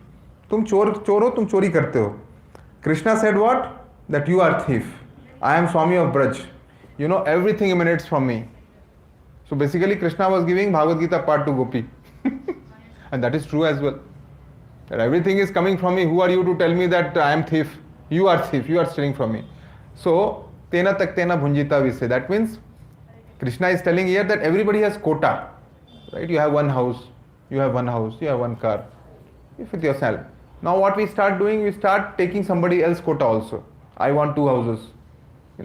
तुम चोर हो, तुम चोरी करते हो. Krishna said what? That you are thief. I am Swami of Braj. You know, everything emanates from me. So basically Krishna was giving Bhagavad Gita part to Gopi. And that is true as well. That everything is coming from me. Who are you to tell me that I am thief? You are thief. You are stealing from me. So, Tena tak tena bhunjita we say. That means Krishna is telling here that everybody has quota. Right? You have one house. You have one house. You have one car. You fit yourself. Now what we start doing, we start taking somebody else's quota also. I want 2 houses.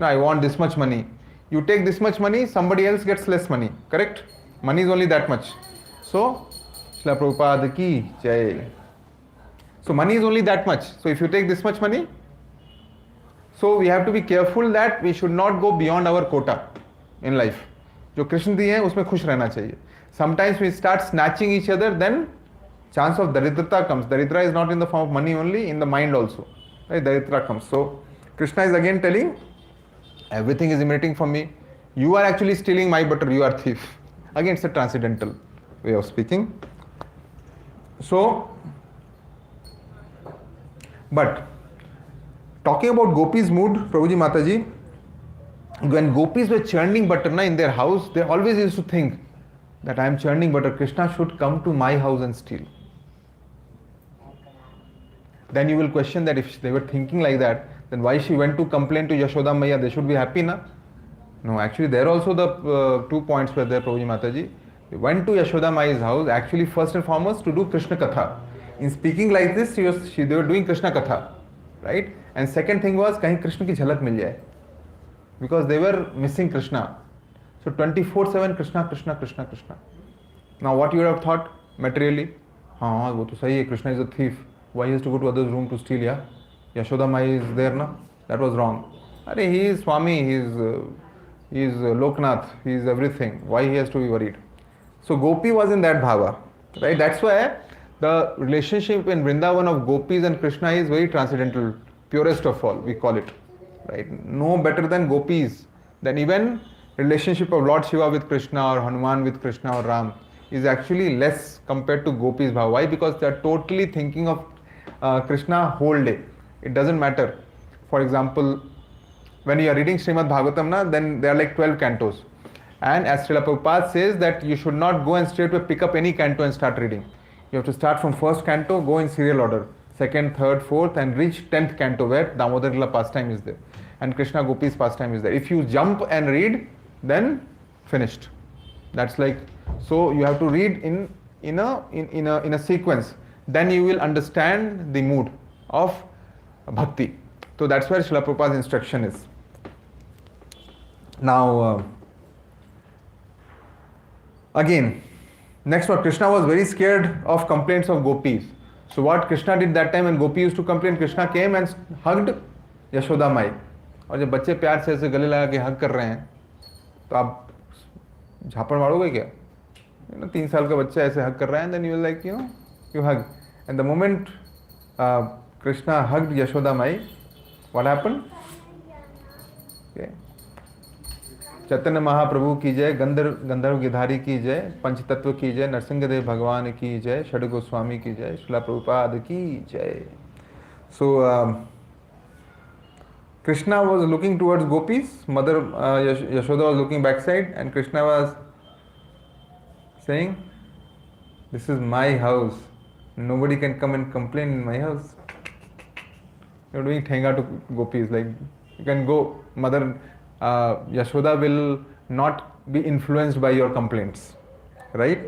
I want this much money. You take this much money, somebody else gets less money. Correct? Money is only that much. So, Srila Prabhupada ki jai. So money is only that much. So if you take this much money, so we have to be careful that we should not go beyond our quota in life. जो कृष्ण दिए हैं उसमें खुश रहना चाहिए. Sometimes we start snatching each other, then chance of daridrata comes. Daridra is not in the form of money only, in the mind also. Right? Daridra comes. So Krishna is again telling, everything is emanating from me. You are actually stealing my butter. You are thief. Again, it's a transcendental way of speaking. So, but talking about Gopi's mood, Prabhuji Mataji, when Gopis were churning butter in their house, they always used to think that I am churning butter. Krishna should come to my house and steal. Then you will question that if they were thinking like that, then why she went to complain to Yashoda Maya? They should be happy, na? No, actually there also the 2 points were there, Prabhuji Mataji. They went to Yashoda Maya's house actually first and foremost to do Krishna Katha. In speaking like this, they were doing Krishna Katha, right? And second thing was, kahin Krishna ki jhalak mil jaye. Because they were missing Krishna. So 24/7 Krishna, Krishna, Krishna, Krishna. Now what you would have thought materially? हाँ वो तो सही है, Krishna is a thief. Why he has to go to others' room to steal? Yeah, Yashoda Mai is there, na? That was wrong. Arey, he is Swami, he is Loknath, he is everything. Why he has to be worried? So Gopi was in that bhava, right? That's why the relationship in Vrindavan of Gopis and Krishna is very transcendental, purest of all, we call it, right? No better than Gopis, than even relationship of Lord Shiva with Krishna or Hanuman with Krishna or Ram is actually less compared to Gopis bhava. Why? Because they are totally thinking of Krishna whole day. It doesn't matter. For example, when you are reading Srimad Bhagavatam, then there are like 12 cantos. And as Srila Prabhupada says that you should not go and straightway pick up any canto and start reading. You have to start from first canto, go in serial order. Second, third, fourth, and reach 10th canto where Damodar Lila pastime is there. And Krishna Gopi's pastime is there. If you jump and read, then finished. That's like, so you have to read in a sequence. Then you will understand the mood of bhakti. So that's where Srila Prabhupada's instruction is. Now, again, next one, Krishna was very scared of complaints of gopis. So what Krishna did that time when Gopi used to complain, Krishna came and hugged Yashoda Mai. और जब बच्चे प्यार से ऐसे गले लगा के हग कर रहे हैं तो आप झापड़ मारोगे क्या? 3 साल का बच्चा ऐसे हग कर रहा है, then you will like, you hug. And the moment Krishna hugged Yashoda Mai, what happened? Okay. Chaitanya Mahaprabhu की जय, गंधर्व गिधारी की जय, पंचतत्व की जय, नरसिंहदेव भगवान की जय, षड गोस्वामी की जय, श्रीला प्रभुपाद की जय. So Krishna was looking towards gopis, mother Yashoda was looking backside, and Krishna was saying, this is my house, nobody can come and complain in my house. You're doing thenga to gopis, like you can go, mother Yashoda will not be influenced by your complaints, right?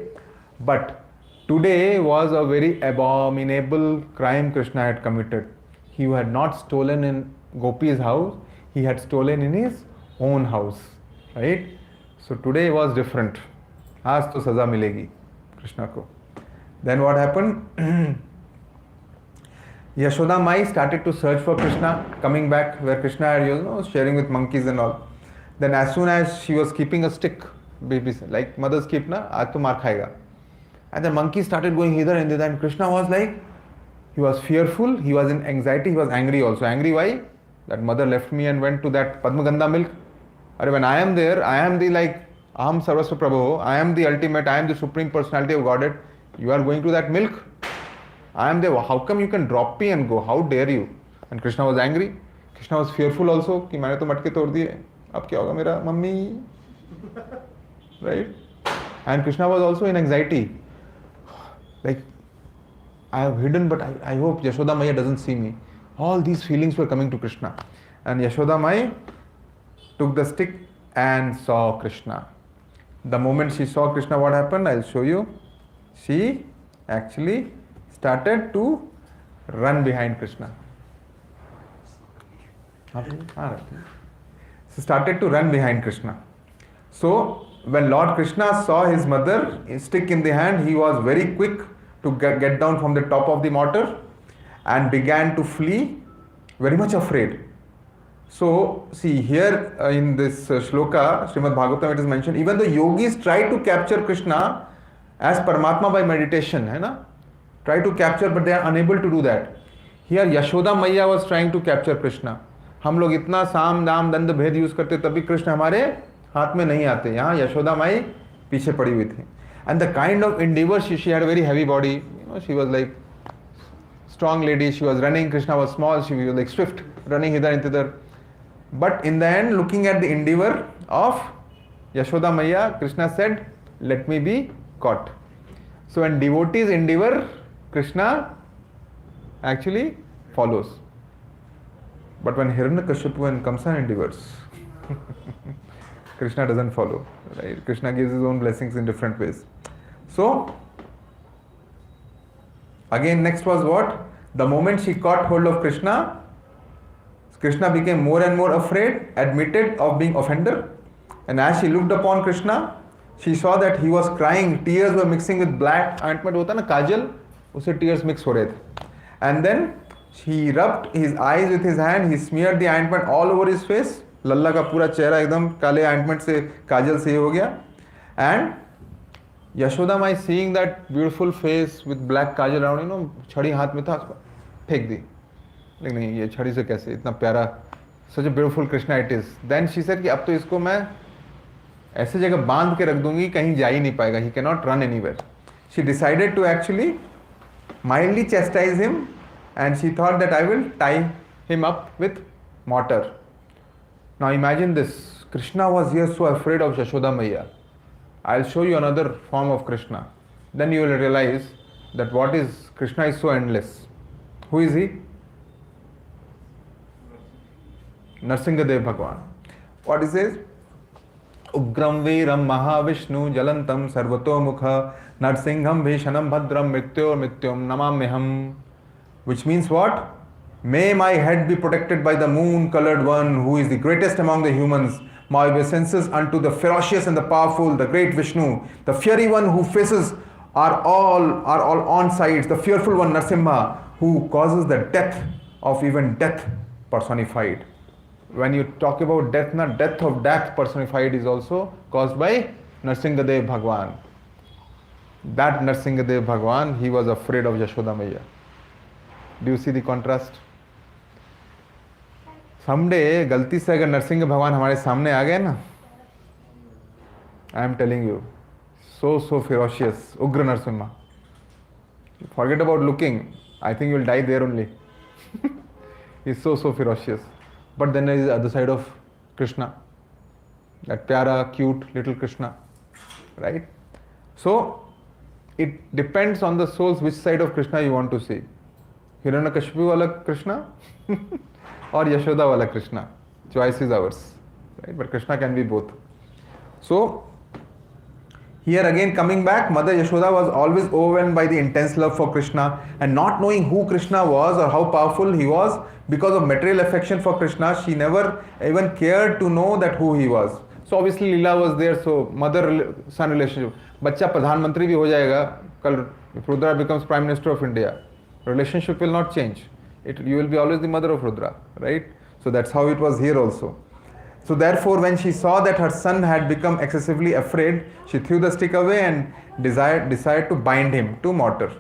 But today was a very abominable crime Krishna had committed. He had not stolen in Gopi's house, he had stolen in his own house, right? So today was different. आज तो सजा मिलेगी कृष्णा को. Then what happened? Yashoda Mai started to search for Krishna, coming back where Krishna had, sharing with monkeys and all. Then as soon as she was keeping a stick, baby, like mothers keep, na, aaj to maar khayega. And the monkey started going hither and thither, and Krishna was like, he was fearful, he was in anxiety, he was angry also. Angry why? That mother left me and went to that Padmagandha milk. Or when I am there, I am the like, Aham Sarvasva Prabhu, I am the ultimate, I am the supreme personality of Godhead. You are going to that milk? I am there. How come you can drop me and go? How dare you? And Krishna was angry. Krishna was fearful also कि मैंने तो मटके तोड़ दिए. अब क्या होगा मेरा mummy? Right? And Krishna was also in anxiety. Like, I have hidden, but I hope Yashoda Maya doesn't see me. All these feelings were coming to Krishna. And Yashoda Maya took the stick and saw Krishna. The moment she saw Krishna, what happened? I'll show you. She actually started to run behind Krishna. She started to run behind Krishna. So, when Lord Krishna saw his mother, his stick in the hand, he was very quick to get down from the top of the mortar and began to flee, very much afraid. So, see here in this shloka, Srimad Bhagavatam, it is mentioned, even the yogis try to capture Krishna as Paramatma by meditation, hai na? Try to capture, but they are unable to do that. Here Yashoda Maiya was trying to capture Krishna. हम लोग इतना साम दाम दंड भेद use करते तभी कृष्ण हमारे हाथ में नहीं आते. यहाँ यशोदा माई पीछे पड़ी हुई थी. And the kind of endeavor, she had a very heavy body. She was like strong lady. She was running. Krishna was small. She was like swift, running hither and thither. But in the end, looking at the endeavor of Yashoda Maiya, Krishna said, "Let me be caught." So when devotees endeavor, Krishna actually follows. But when Hiranyakashipu and Kamsa endeavors, Krishna doesn't follow. Right? Krishna gives his own blessings in different ways. So, again next was what? The moment she caught hold of Krishna, Krishna became more and more afraid, admitted of being offender. And as she looked upon Krishna, she saw that he was crying. Tears were mixing with black ointment. होता ना काजल, उसे tears mix हो रहे थे. And then he rubbed his eyes with his hand. He smeared the ointment all over his face. लल्ला का पूरा चेहरा एकदम काले ointment से काजल से हो गया. And Yashoda Mai, seeing that beautiful face with black kajal around, छड़ी हाथ में था, फेंक दी. लेकिन नहीं, ये छड़ी से कैसे, इतना प्यारा, such a beautiful Krishna it is. Then she said कि अब तो इसको मैं ऐसे जगह बांध के रख दूंगी, कहीं जा ही नहीं पाएगा. He cannot run anywhere. She decided to actually mildly chastise him, and she thought that I will tie him up with mortar. Now imagine this. Krishna was here so afraid of Yashoda Maiya. I'll show you another form of Krishna. Then you will realize that what is Krishna is so endless. Who is he? Narsingadev Bhagwan. What he says? Ugram Veeram Mahavishnu Jalantam Sarvato Mukha Narsingham Bhishanam Bhadram Mrityom Namamyaham. Which means what? May my head be protected by the moon-colored one who is the greatest among the humans. My obeisances unto the ferocious and the powerful, the great Vishnu. The fiery one who faces are all on sides. The fearful one Narsimha, who causes the death of even death personified. When you talk about death, not death of death personified is also caused by Narsingadev Bhagwan. That Narsingadev Bhagwan, he was afraid of Yashoda Maiya. Do you see the contrast? Someday, गलती से अगर नरसिंह भगवान हमारे सामने आ गए ना, I am telling you, so ferocious, Ugra Narsimha. Forget about looking. I think you will die there only. He's so ferocious. But then there is the other side of Krishna, that pyara, cute little Krishna, right? So it depends on the souls which side of Krishna you want to see. Hiranyakashipu wala Krishna or Yashoda wala Krishna. Choice is ours, right? But Krishna can be both. So Here again coming back, Mother Yashoda was always overwhelmed by the intense love for Krishna, and not knowing who Krishna was or how powerful he was, because of material affection for Krishna, she never even cared to know that who he was. So obviously Leela was there, so mother son relationship. बच्चा प्रधानमंत्री भी हो जाएगा कल, if Rudra becomes Prime Minister of India, relationship will not change. You will be always the mother of Rudra, right? So that's how it was here also. So therefore, when she saw that her son had become excessively afraid, she threw the stick away and decided to bind him to mortar.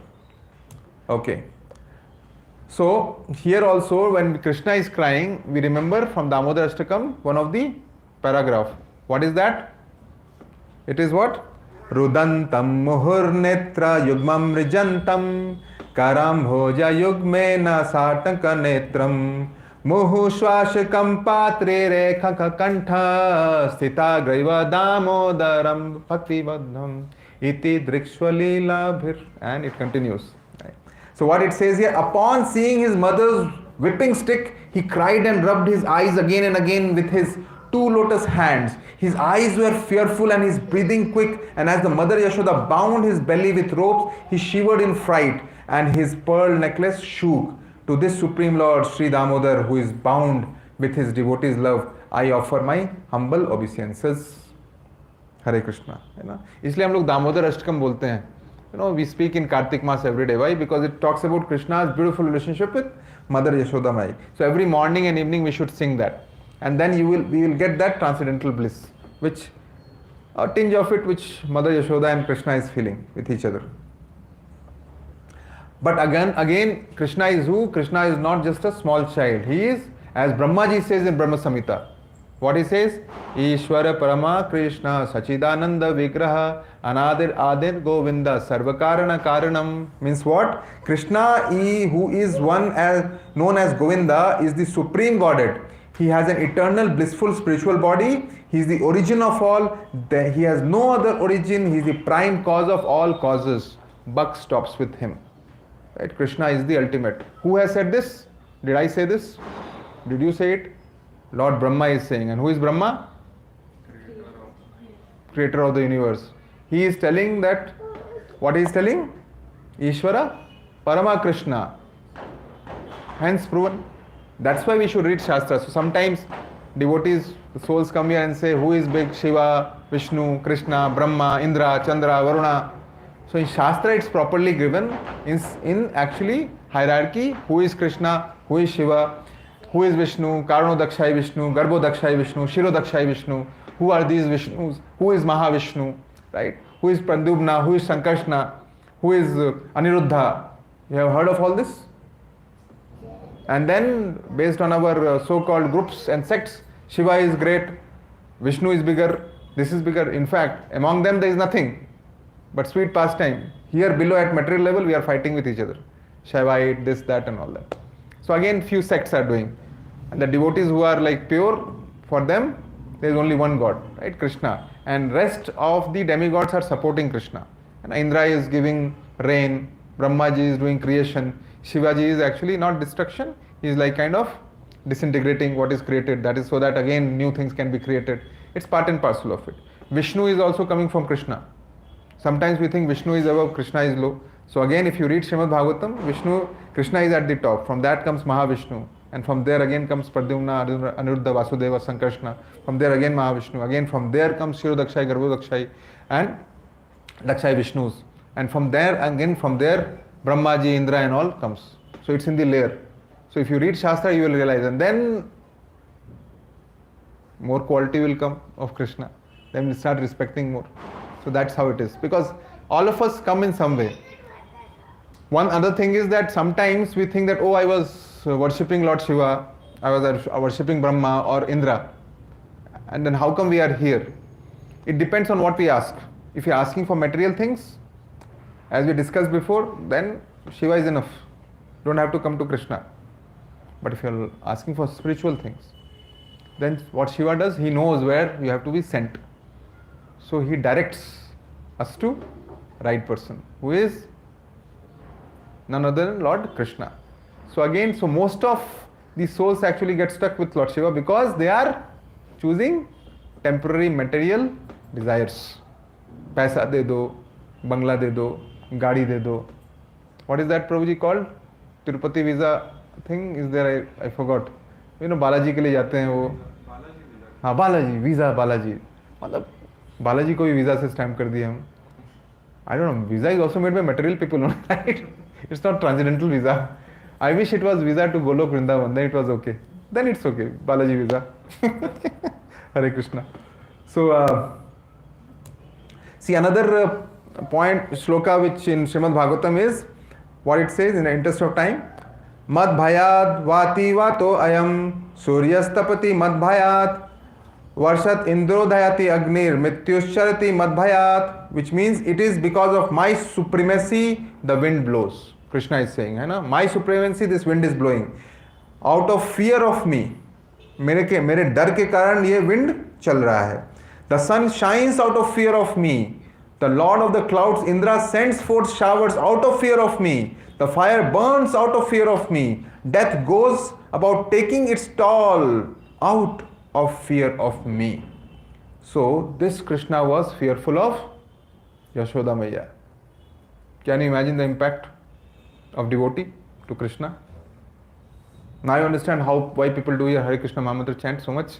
Okay. So here also, when Krishna is crying, we remember from Damodar Ashtakam one of the paragraph. What is that? It is what? Rudantam muhur netra yugmam rijantam karam bhoja yugmena satanka netram muhu swashakam patre rekha kantha sthita graiva damodaram bhakti vadham iti drikshvalila bhir, and it continues. Right. So what it says here, upon seeing his mother's whipping stick, he cried and rubbed his eyes again and again with his two lotus hands. His eyes were fearful and his breathing quick, and as the mother Yashoda bound his belly with ropes, he shivered in fright and his pearl necklace shook. To this Supreme Lord Sri Damodar, who is bound with his devotees' love, I offer my humble obeisances. Hare Krishna. है ना, इसलिए हम लोग दामोदर अष्टकम बोलते हैं. We speak in Kartik Mass every day. Why? Because it talks about Krishna's beautiful relationship with Mother Yashoda Mai. So every morning and evening we should sing that. And then we will get that transcendental bliss, which a tinge of it which Mother Yashoda and Krishna is feeling with each other. But again, Krishna is who? Krishna is not just a small child. He is, as Brahmaji says in Brahma Samhita. What he says? Ishvara Parama Krishna Sachidananda Vigraha Anadir Adir Govinda Sarvakarana Karanam. Means what? Krishna, who is one as known as Govinda, is the supreme Godhead. He has an eternal blissful spiritual body. He is the origin of all. He has no other origin. He is the prime cause of all causes. Buck stops with him. Right? Krishna is the ultimate. Who has said this? Did I say this? Did you say it? Lord Brahma is saying. And who is Brahma? Creator of the universe. He is telling that, what he is telling? Ishvara Parama Krishna. Hence proven. That's why we should read Shastra. So sometimes devotees, souls come here and say, who is big? Shiva, Vishnu, Krishna, Brahma, Indra, Chandra, Varuna. So in Shastra it's properly given in actually hierarchy. Who is Krishna? Who is Shiva? Who is Vishnu? Karanodakshay Vishnu, Garbhodakshay Vishnu, Shirodakshay Vishnu. Who are these Vishnus? Who is Mahavishnu? Right? Who is Pradyumna? Who is Sankarshna? Who is Aniruddha? You have heard of all this? And then, based on our so-called groups and sects, Shiva is great, Vishnu is bigger, this is bigger. In fact, among them there is nothing but sweet pastime. Here below at material level, we are fighting with each other. Shaivite, this, that and all that. So again, few sects are doing. And the devotees who are like pure, for them, there is only one God, right? Krishna. And rest of the demigods are supporting Krishna. And Indra is giving rain, Brahmaji is doing creation. Shivaji is actually not destruction, he is like kind of disintegrating what is created. That is so that again new things can be created. It's part and parcel of it. Vishnu is also coming from Krishna. Sometimes we think Vishnu is above, Krishna is low. So again, if you read Srimad Bhagavatam, Krishna is at the top. From that comes Mahavishnu. And from there again comes Pradyumna, Aniruddha, Vasudeva, Sankarshna. From there again Mahavishnu. Again from there comes Shirodakshay, Garbhodakshay and Dakshay Vishnus. And from there, Brahmaji, Indra and all comes. So it's in the layer. So if you read Shastra, you will realize. And then more quality will come of Krishna. Then we'll start respecting more. So that's how it is. Because all of us come in some way. One other thing is that sometimes we think that, oh, I was worshipping Lord Shiva, I was worshipping Brahma or Indra. And then how come we are here? It depends on what we ask. If you're asking for material things, as we discussed before, then Shiva is enough. Don't have to come to Krishna. But if you're asking for spiritual things, then what Shiva does, he knows where you have to be sent. So he directs us to right person, who is none other than Lord Krishna. So again, most of these souls actually get stuck with Lord Shiva because they are choosing temporary material desires. पैसा दे दो, बंगला दे दो, गाड़ी दे दो. What is that Prabhuji called? Tirupati visa thing is there? I forgot. You know Balaji के लिए जाते हैं वो. हाँ बालाजी वीज़ा, बालाजी मतलब बालाजी को भी वीज़ा से स्टैम्प कर दिए हम. I don't know. Visa is also made by material people, right? It's not transcendental visa. I wish it was visa to Golok Vrindavan. Then it was okay. Then it's okay. Balaji visa. Hare Krishna. So, see another point, shloka which in Srimad Bhagavatam is what it says in the interest of time. Mad bhayat vati vato ayam suryastapati mad bhayat Varshat Indrodayati Agnir Mityuscharati Madbhayat, which means it is because of my supremacy the wind blows. Krishna is saying, है ना, my supremacy this wind is blowing. Out of fear of me, मेरे डर के कारण ये wind चल रहा है. The sun shines out of fear of me. The Lord of the clouds, Indra, sends forth showers out of fear of me. The fire burns out of fear of me. Death goes about taking its toll out of fear of me. So this Krishna was fearful of Yashoda Maiya. Can you imagine the impact of devotee to Krishna? Now you understand why people do your Hare Krishna Mahamantra chant so much.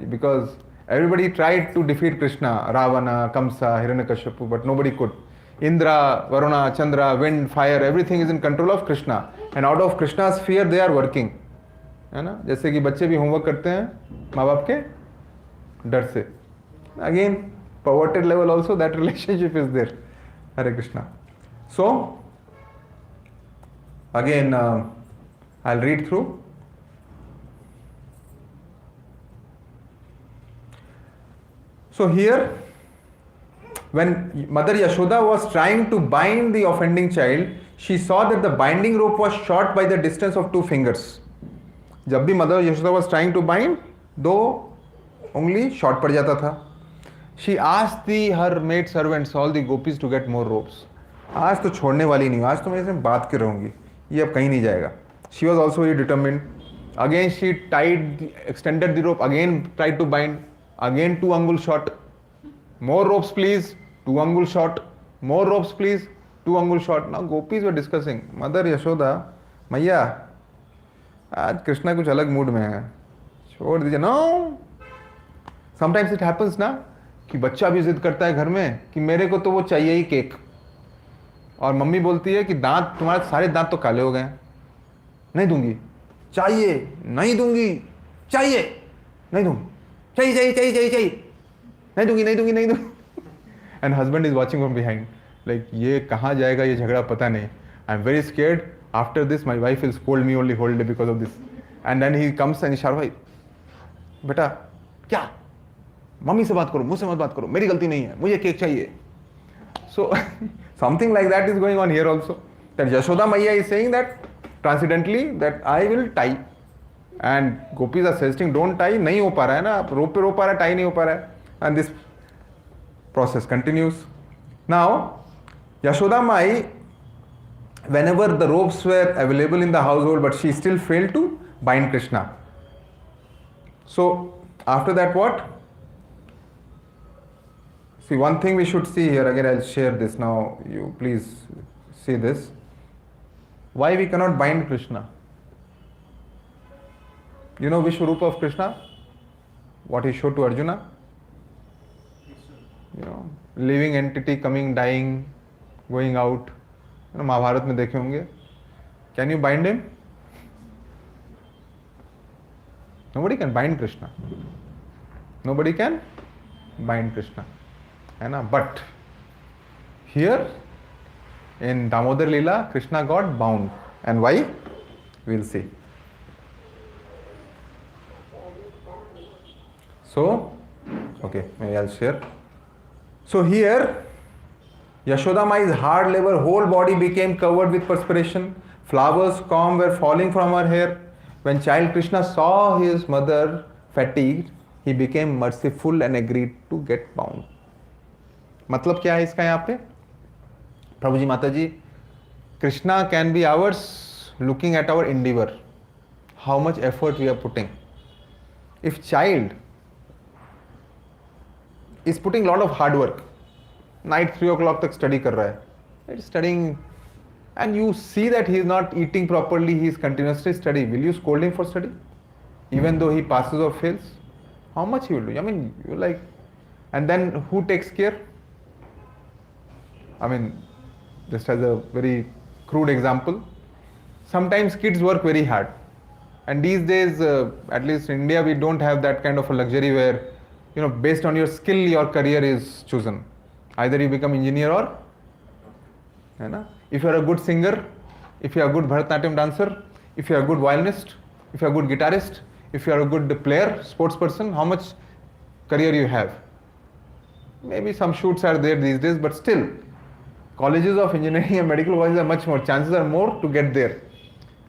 Because everybody tried to defeat Krishna, Ravana, Kamsa, Hiranyakashipu, but nobody could. Indra, Varuna, Chandra, wind, fire, everything is in control of Krishna. And out of Krishna's fear they are working. है ना, जैसे कि बच्चे भी homework करते हैं माँ बाप के डर से. Again perverted level also that relationship is there. Hare Krishna. So again I'll read through. So here when Mother Yashoda was trying to bind the offending child, she saw that the binding rope was short by the distance of 2 fingers. जब भी mother Yashoda was trying to bind, 2 उंगली short पड़ जाता था. She asked her maid servants, all the gopis, to get more ropes. आज तो छोड़ने वाली नहीं हूँ, आज तो मैं इसमें बात के रहूँगी, ये अब कहीं नहीं जाएगा. She was also very determined. Again she extended the rope, again tried to bind, again 2 angul short. More ropes please, 2 angul short. More ropes please, 2 angul short. Now gopis were discussing, Mother Yashoda, मैया आज कृष्णा कुछ अलग mood में है, छोड़ दीजिए. No, sometimes it happens ना कि बच्चा भी जिद करता है घर में कि मेरे को तो वो चाहिए ही केक, और मम्मी बोलती है कि दांत तुम्हारे सारे दांत तो काले हो गए हैं, नहीं दूंगी, चाहिए, नहीं दूंगी, चाहिए, नहीं दूंगी, चाहिए चाहिए चाहिए चाहिए चाहिए, नहीं दूंगी नहीं दूंगी नहीं दूंगी. And husband is watching from behind like ये कहाँ जाएगा ये झगड़ा, पता नहीं. I am very scared. After this, my wife will scold me only whole day because of this. And then he comes and he shouts, भाई बेटा क्या, मम्मी से बात करो, मुझसे मत बात करो, मेरी गलती नहीं है, मुझे केक चाहिए. So something like that is going on here also. That Yashoda Maiya is saying that transcendently that I will tie. And gopis are suggesting don't tie. नहीं हो पा रहा है ना, आप रोप पे रो पा रहा है, tie नहीं हो पा रहा है. And this process continues. Now Yashoda Mai, whenever the ropes were available in the household, but she still failed to bind Krishna. So after that what? See, one thing we should see here, again I'll share this now, you please see this. Why we cannot bind Krishna? You know Vishwarupa of Krishna? What he showed to Arjuna? You know, living entity coming, dying, going out. Mahabharat में देखे होंगे. Can you bind him? Nobody can bind Krishna. Nobody can bind Krishna. है ना? But here in Damodar Lila, Krishna got bound. And why? We'll see. So, okay, maybe I'll share. So here, Yashoda Mai's hard labor, whole body became covered with perspiration. Flowers, calm, were falling from her hair. When child Krishna saw his mother fatigued, he became merciful and agreed to get bound. मतलब क्या है इसका यहाँ पे? प्रभु जी, माता जी, Krishna can be ours looking at our endeavor, how much effort we are putting. If child is putting a lot of hard work, night 3 o'clock तक study कर रहा है, studying, and you see that he is not eating properly, he is continuously studying, will you scold him for study even though he passes or fails? How much he will do? I mean, you like, and then who takes care? I mean, just as a very crude example, sometimes kids work very hard, and these days at least in India we don't have that kind of a luxury where, you know, based on your skill your career is chosen. Either you become engineer or, है ना, if you are a good singer, if you are a good Bharatanatyam dancer, if you are a good violinist, if you are a good guitarist, if you are a good player, sports person, how much career you have? Maybe some shoots are there these days, but still colleges of engineering and medical colleges are much more, chances are more to get there.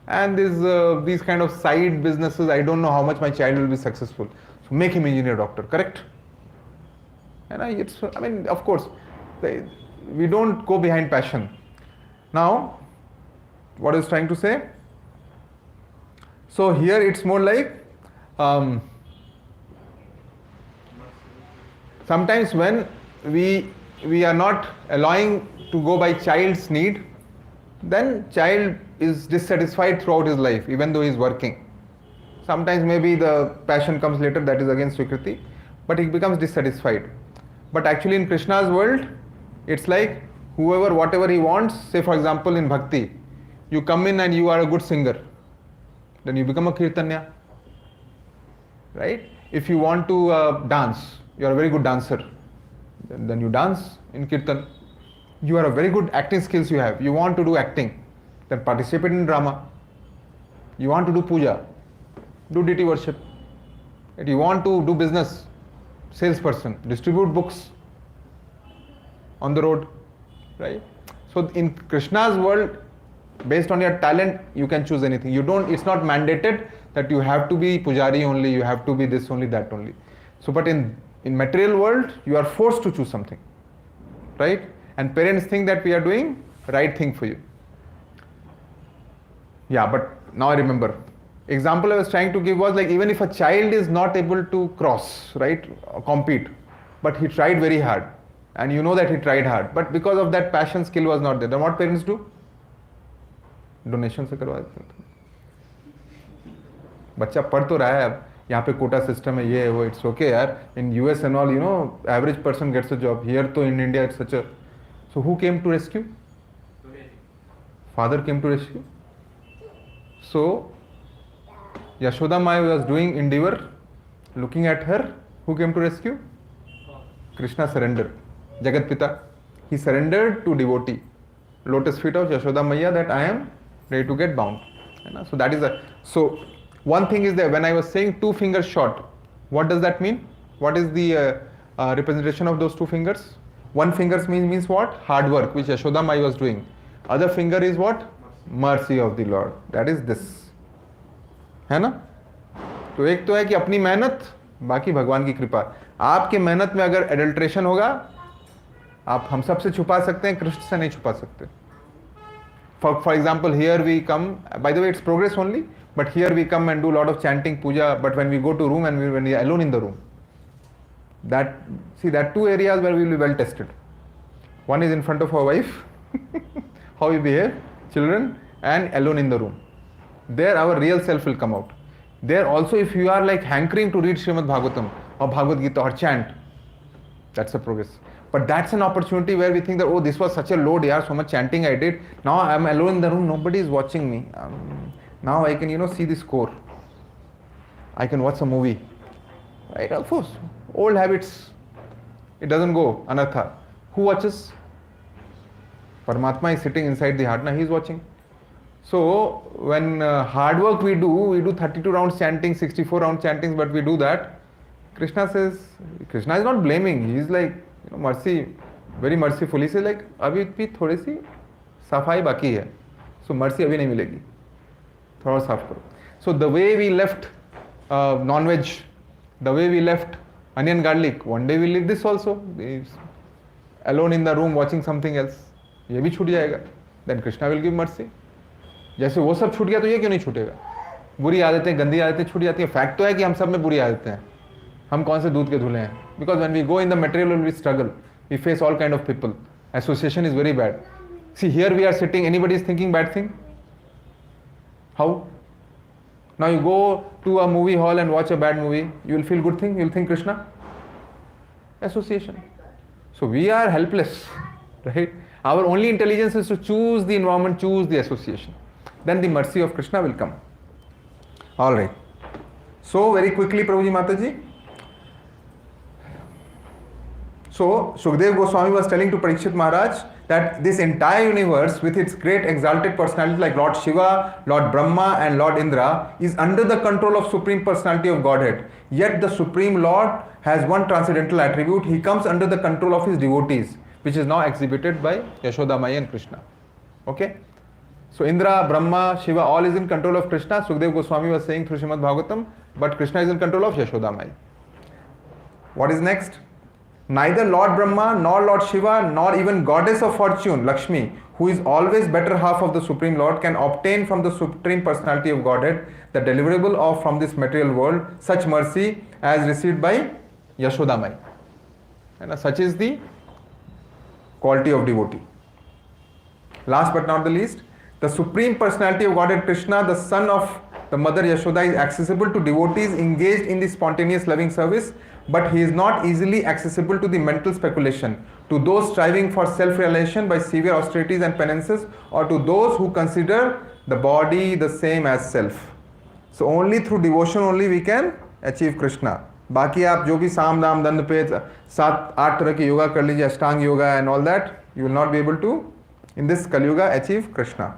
And these kind of side businesses, I don't know how much my child will be successful, so make him engineer, doctor, correct? And I mean, of course we don't go behind passion. Now what I was trying to say, so here it's more like sometimes when we are not allowing to go by child's need, then child is dissatisfied throughout his life even though he is working. Sometimes maybe the passion comes later, that is against Swikriti, but he becomes dissatisfied. But actually in Krishna's world it's like whoever whatever he wants, say for example in bhakti you come in and you are a good singer, then you become a kirtanya, right? If you want to dance, you are a very good dancer, then you dance in kirtan. You are a very good acting skills you have, you want to do acting, then participate in drama. You want to do puja, do deity worship. If you want to do business, salesperson, distribute books on the road, right? So in Krishna's world, based on your talent, you can choose anything. You don't, it's not mandated that you have to be pujari only, you have to be this only, that only. So but in material world, you are forced to choose something, right? And parents think that we are doing right thing for you. Yeah, but now I remember. Example I was trying to give was like, even if a child is not able to cross, right, or compete, but he tried very hard, and you know that he tried hard, but because of that passion, skill was not there, then what parents do? Donation से करवा देते हैं. बच्चा पढ़ तो रहा है, अब यहाँ पे कोटा सिस्टम है, ये है वो, इट्स ओके यार. In US and all, you know, average person gets a job. Here तो in India it's such a. So who came to rescue? Father came to rescue. So Yashoda Mai was doing endeavor, looking at her. Who came to rescue? Krishna surrendered. Jagat Pita. He surrendered to devotee. Lotus feet of Yashoda Maiya, that I am ready to get bound. So that is a. So one thing is that when I was saying 2 fingers short, what does that mean? What is the representation of those 2 fingers? One finger means what? Hard work, which Yashoda Mai was doing. Other finger is what? Mercy of the Lord. That is this. है ना? तो एक तो है कि अपनी मेहनत, बाकी भगवान की कृपा. आपके मेहनत में अगर एडल्ट्रेशन होगा, आप हम सब से छुपा सकते हैं, कृष्ण से नहीं छुपा सकते. For example, here we come, by the way it's progress only, but here we come and do a lot of chanting, puja, but when we go to room and when we are alone in the room, that 2 areas where we will be well tested. One is in front of our wife, how we behave, children, and alone in the room. There our real self will come out. There also, if you are like hankering to read Srimad Bhagavatam or Bhagavad Gita or chant, that's a progress. But that's an opportunity where we think that, oh, this was such a load, yeah, so much chanting I did. Now I'm alone in the room, nobody is watching me. Now I can, see the score. I can watch a movie. Right? Of course, old habits, it doesn't go anartha. Who watches? Paramatma is sitting inside the heart, now he is watching. So when hard work we do 32 rounds chanting, 64 rounds chanting, but we do that. Krishna says, Krishna is not blaming, he is like, mercy, very merciful. He says like, अभी भी थोड़ी सी सफाई बाकी है, so mercy अभी नहीं मिलेगी, थोड़ा साफ करो. So the way we left non-veg, the way we left onion garlic, one day we leave this also. Alone in the room watching something else, ये भी छूट जाएगा. Then Krishna will give mercy. जैसे वो सब छूट गया तो ये क्यों नहीं छूटेगा? बुरी आदतें, गंदी आदतें छूट जाती हैं. फैक्ट तो है कि हम सब में बुरी आदतें हैं. हम कौन से दूध के धुले हैं? Because when we go in the material world we struggle. We face all kind of people. Association is very bad. See, here we are sitting, anybody is thinking bad thing? How? Now you go to a movie hall and watch a bad movie, you will feel good thing, you will think Krishna? Association. So we are helpless, right? Our only intelligence is to choose the environment, choose the association. Then the mercy of Krishna will come. Alright. So very quickly, Prabhuji Mataji. So Shukdev Goswami was telling to Parikshit Maharaj that this entire universe with its great exalted personalities like Lord Shiva, Lord Brahma and Lord Indra is under the control of Supreme Personality of Godhead. Yet the Supreme Lord has one transcendental attribute. He comes under the control of his devotees, which is now exhibited by Yashoda Mai and Krishna. Okay? So Indra, Brahma, Shiva, all is in control of Krishna. Shukdev Goswami was saying through Srimad Bhagavatam, but Krishna is in control of Yashoda Mai. What is next? Neither Lord Brahma, nor Lord Shiva, nor even Goddess of Fortune, Lakshmi, who is always better half of the Supreme Lord, can obtain from the Supreme Personality of Godhead the deliverable of from this material world such mercy as received by Yashoda Mai. And such is the quality of devotee. Last but not the least, the Supreme Personality of Godhead Krishna, the son of the mother Yashoda, is accessible to devotees engaged in the spontaneous loving service, but he is not easily accessible to the mental speculation, to those striving for self-realization by severe austerities and penances, or to those who consider the body the same as self. So only through devotion only we can achieve Krishna. बाकी आप जो भी साम दाम दंड पे 7-8 तरह की योगा कर लीजिए, अष्टांग yoga and all that, you will not be able to in this Kali Yuga achieve Krishna.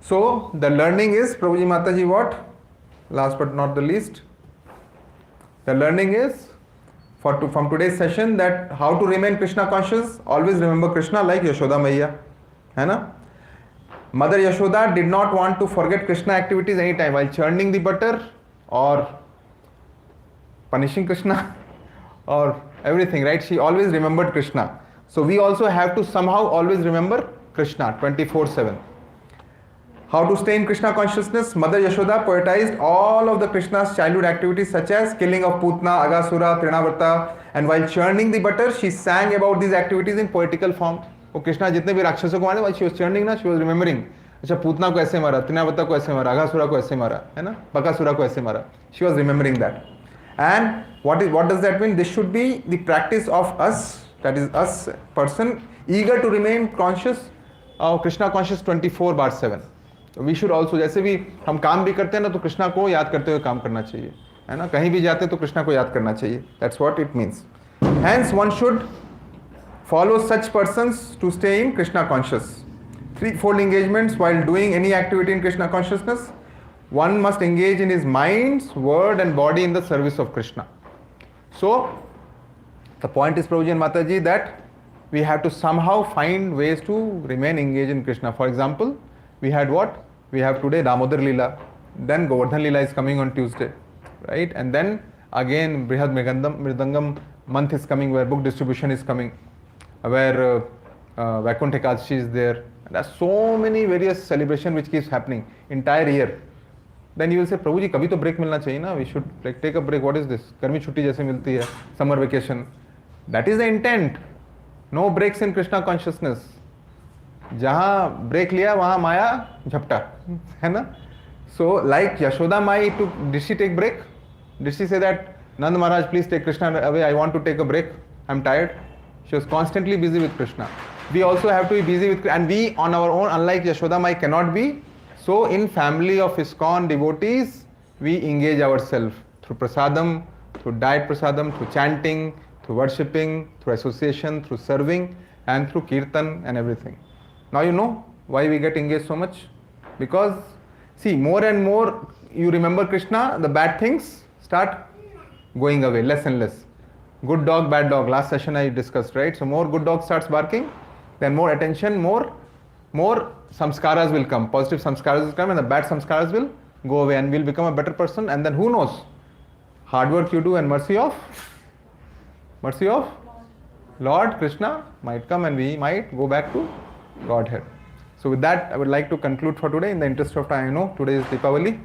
So the learning is, Prabhuji Mataji, what? Last but not the least, the learning is from today's session that how to remain Krishna conscious. Always remember Krishna like Yashoda Maiya. है ना? Mother Yashoda did not want to forget Krishna activities anytime while churning the butter or punishing Krishna or everything, right? She always remembered Krishna. So we also have to somehow always remember Krishna 24/7. How to stay in Krishna consciousness? Mother Yashoda poetized all of the Krishna's childhood activities such as killing of Putna, Agasura, Trinavarta, and while churning the butter, she sang about these activities in poetical form. वो कृष्णा जितने भी राक्षसों को मारे, while she was churning ना, she was remembering. अच्छा पूतना को ऐसे मारा, त्रिनावर्ता को ऐसे मारा, अगासुरा को ऐसे मारा, है ना, बकासुरा को ऐसे मारा. She was remembering that. And what does that mean? This should be the practice of us, that is us person, eager to remain conscious, Krishna conscious 24/7. We should also, जैसे भी हम काम भी करते हैं ना, तो कृष्णा को याद करते हुए काम करना चाहिए, है ना, कहीं भी जाते तो कृष्णा को याद करना चाहिए. That's what it means. Hence one should follow such persons to stay in Krishna conscious. Threefold engagements while doing any activity in Krishna consciousness. One must engage in his mind, word and body in the service of Krishna. So the point is, Prabhuji and Mataji, that we have to somehow find ways to remain engaged in Krishna. For example, we had what? We have today Damodar Lila, then Govardhan Lila is coming on Tuesday, right? And then again Brihad Mridangam month is coming, where book distribution is coming, where Vaikuntha Ekadashi is there. And there are so many various celebrations which keeps happening entire year. Then you will say, Prabhu ji, kabhi to break milna chahiye na? We should like take a break. What is this? Garmi chutti jaise milti hai, summer vacation. That is the intent. No breaks in Krishna consciousness. जहाँ break लिया वहाँ माया झपटा, है ना? So like Yashoda Mai took, did she take break? Did she say that Nand Maharaj, please take Krishna away, I want to take a break, I'm tired? She was constantly busy with Krishna. We also have to be busy with, and we on our own, unlike Yashoda Mai, cannot be. So in family of ISKCON devotees, we engage ourselves through prasadam, through diet prasadam, through chanting, through worshipping, through association, through serving, and through kirtan and everything. Now you know why we get engaged so much. Because see, more and more you remember Krishna, the bad things start going away, less and less. Good dog, bad dog. Last session I discussed, right? So more good dog starts barking, then more attention, more samskaras will come. Positive samskaras will come and the bad samskaras will go away and we'll become a better person. And then who knows? Hard work you do and mercy of Lord Krishna might come and we might go back to Godhead. So with that, I would like to conclude for today. In the interest of time, I know today is Deepavali.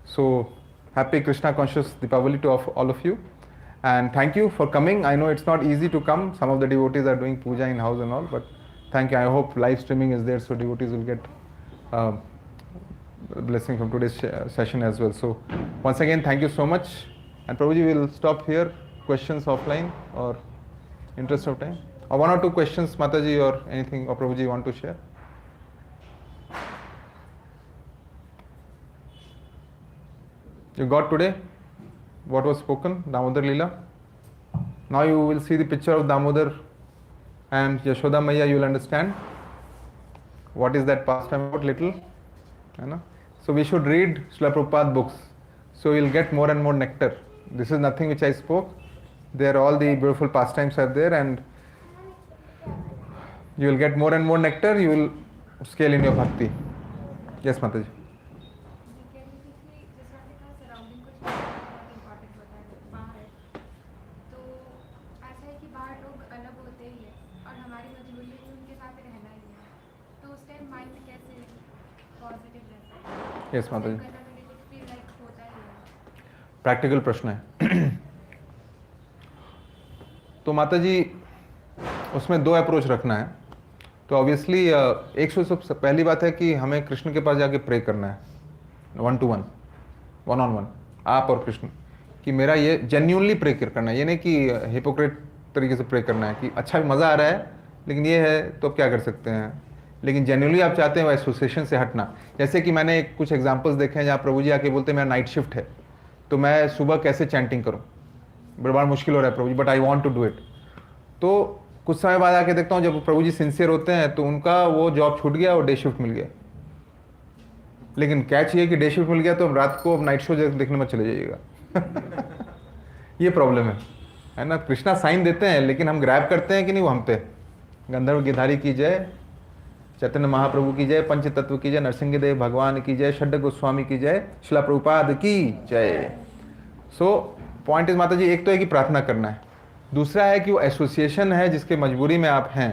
So happy Krishna conscious Deepavali to all of you. And thank you for coming. I know it's not easy to come. Some of the devotees are doing puja in house and all, but thank you. I hope live streaming is there so devotees will get uh, blessing from today's session as well. So once again, thank you so much. And Prabhuji will stop here. Questions offline or interest of time? Or one or two questions, Mataji, or anything, or Prabhuji you want to share? You got today what was spoken, Damodar Lila? Now you will see the picture of Damodar and Yashoda Maya, you will understand what is that pastime about little. You know? So we should read Srila Prabhupada books. So you will get more and more nectar. This is nothing which I spoke. There all the beautiful pastimes are there and you will get more and more nectar, you will scale in your bhakti. Yes, Mataji. Yes माता जी practical प्रश्न है तो माता जी उसमें दो approach रखना है तो ऑब्वियसली एक सबसे पहली बात है कि हमें कृष्ण के पास जाके प्रे करना है 1-to-1 1-on-1 आप और कृष्ण कि मेरा ये जेन्युइनली प्रे करना है ये नहीं कि हिपोक्रेट तरीके से प्रे करना है कि अच्छा मज़ा आ रहा है लेकिन ये है तो अब क्या कर सकते हैं लेकिन जेन्युइनली आप चाहते हैं वो एसोसिएशन से हटना जैसे कि मैंने कुछ एग्जांपल्स देखे हैं जहाँ प्रभु जी आके बोलते हैं मेरा नाइट शिफ्ट है तो मैं सुबह कैसे चैंटिंग करूँ बड़ा मुश्किल हो रहा है Prabhu ji but I want to do it तो कुछ समय बाद आके देखता हूँ जब प्रभु जी सिंसियर होते हैं तो उनका वो जॉब छूट गया और डे शिफ्ट मिल गया लेकिन कैच ये कि डे शिफ्ट मिल गया तो रात को नाइट शो देखने में चले जाइएगा ये प्रॉब्लम है ना कृष्णा साइन देते हैं लेकिन हम ग्रैब करते हैं कि नहीं वो हम पे गंधर्व गिरधारी की जय चैतन्य महाप्रभु की जय पंच तत्व की जय नरसिंहदेव भगवान की जय षड्ड गोस्वामी की जय शिला प्रभुपाद की जय सो पॉइंट इज माता जी एक तो है कि प्रार्थना करना है दूसरा है कि वो एसोसिएशन है जिसके मजबूरी में आप हैं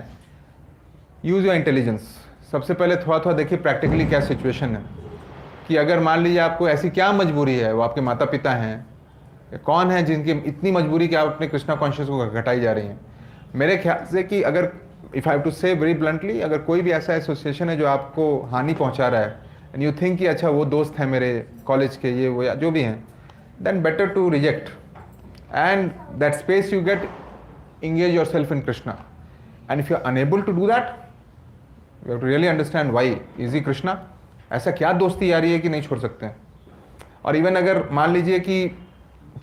यूज योर इंटेलिजेंस सबसे पहले थोड़ा थोड़ा देखिए प्रैक्टिकली क्या सिचुएशन है कि अगर मान लीजिए आपको ऐसी क्या मजबूरी है वो आपके माता पिता हैं कौन है जिनकी इतनी मजबूरी कि आप अपने कृष्णा कॉन्शियस को घटाई जा रही हैं मेरे ख्याल से कि अगर इफ़ आई हैव टू से वेरी ब्लंटली अगर कोई भी ऐसा एसोसिएशन है जो आपको हानि पहुंचा रहा है एंड यू थिंक कि अच्छा वो दोस्त है मेरे कॉलेज के ये वो या जो भी हैं then better to reject and that space you get engage yourself in Krishna and if you are unable to do that you have to really understand why is he Krishna ऐसा क्या दोस्ती आ रही है कि नहीं छोड़ सकते हैं और इवन अगर मान लीजिए कि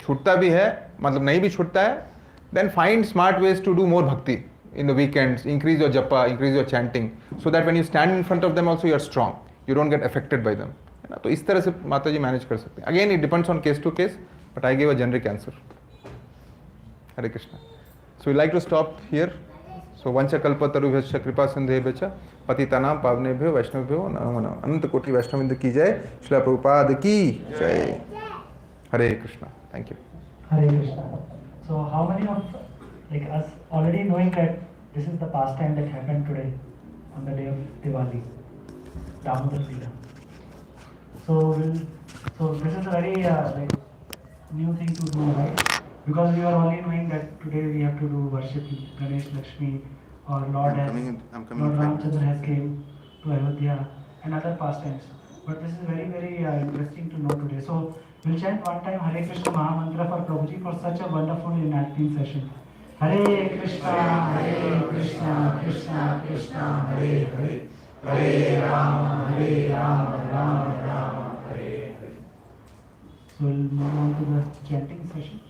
छूटता भी है मतलब नहीं भी छूटता है then find smart ways to do more bhakti in the weekends increase your japa increase your chanting so that when you stand in front of them also you are strong you don't get affected by them है ना तो इस तरह से माता जी manage कर सकते हैं again it depends on case to case but I give a generic answer Hare Krishna So we like to stop here. So vancha kalpatarubhyascha kripa sindhebhya patitanam pavnebhyo vaishnavbhyo namo namo ananta koti vaishnavinda ki jai Srila Prabhupada ki jai Hare Krishna. Thank you. Hare Krishna. So how many of like us already knowing that this is the pastime that happened today on the day of Diwali, Damodar Lila. So this is a very like new thing to do, right? Because we are only knowing that today we have to do worship Ganesh Lakshmi or Lord Ramchandra has came to Ayodhya and other pastimes. But this is very very interesting to know today. So we'll chant one time Hare Krishna Maha Mantra for Prabhuji for such a wonderful enlightening session. Hare Krishna, Krishna Krishna, Hare Hare, Hare Rama, Rama Rama, Hare Hare. So we'll move on to the chanting session.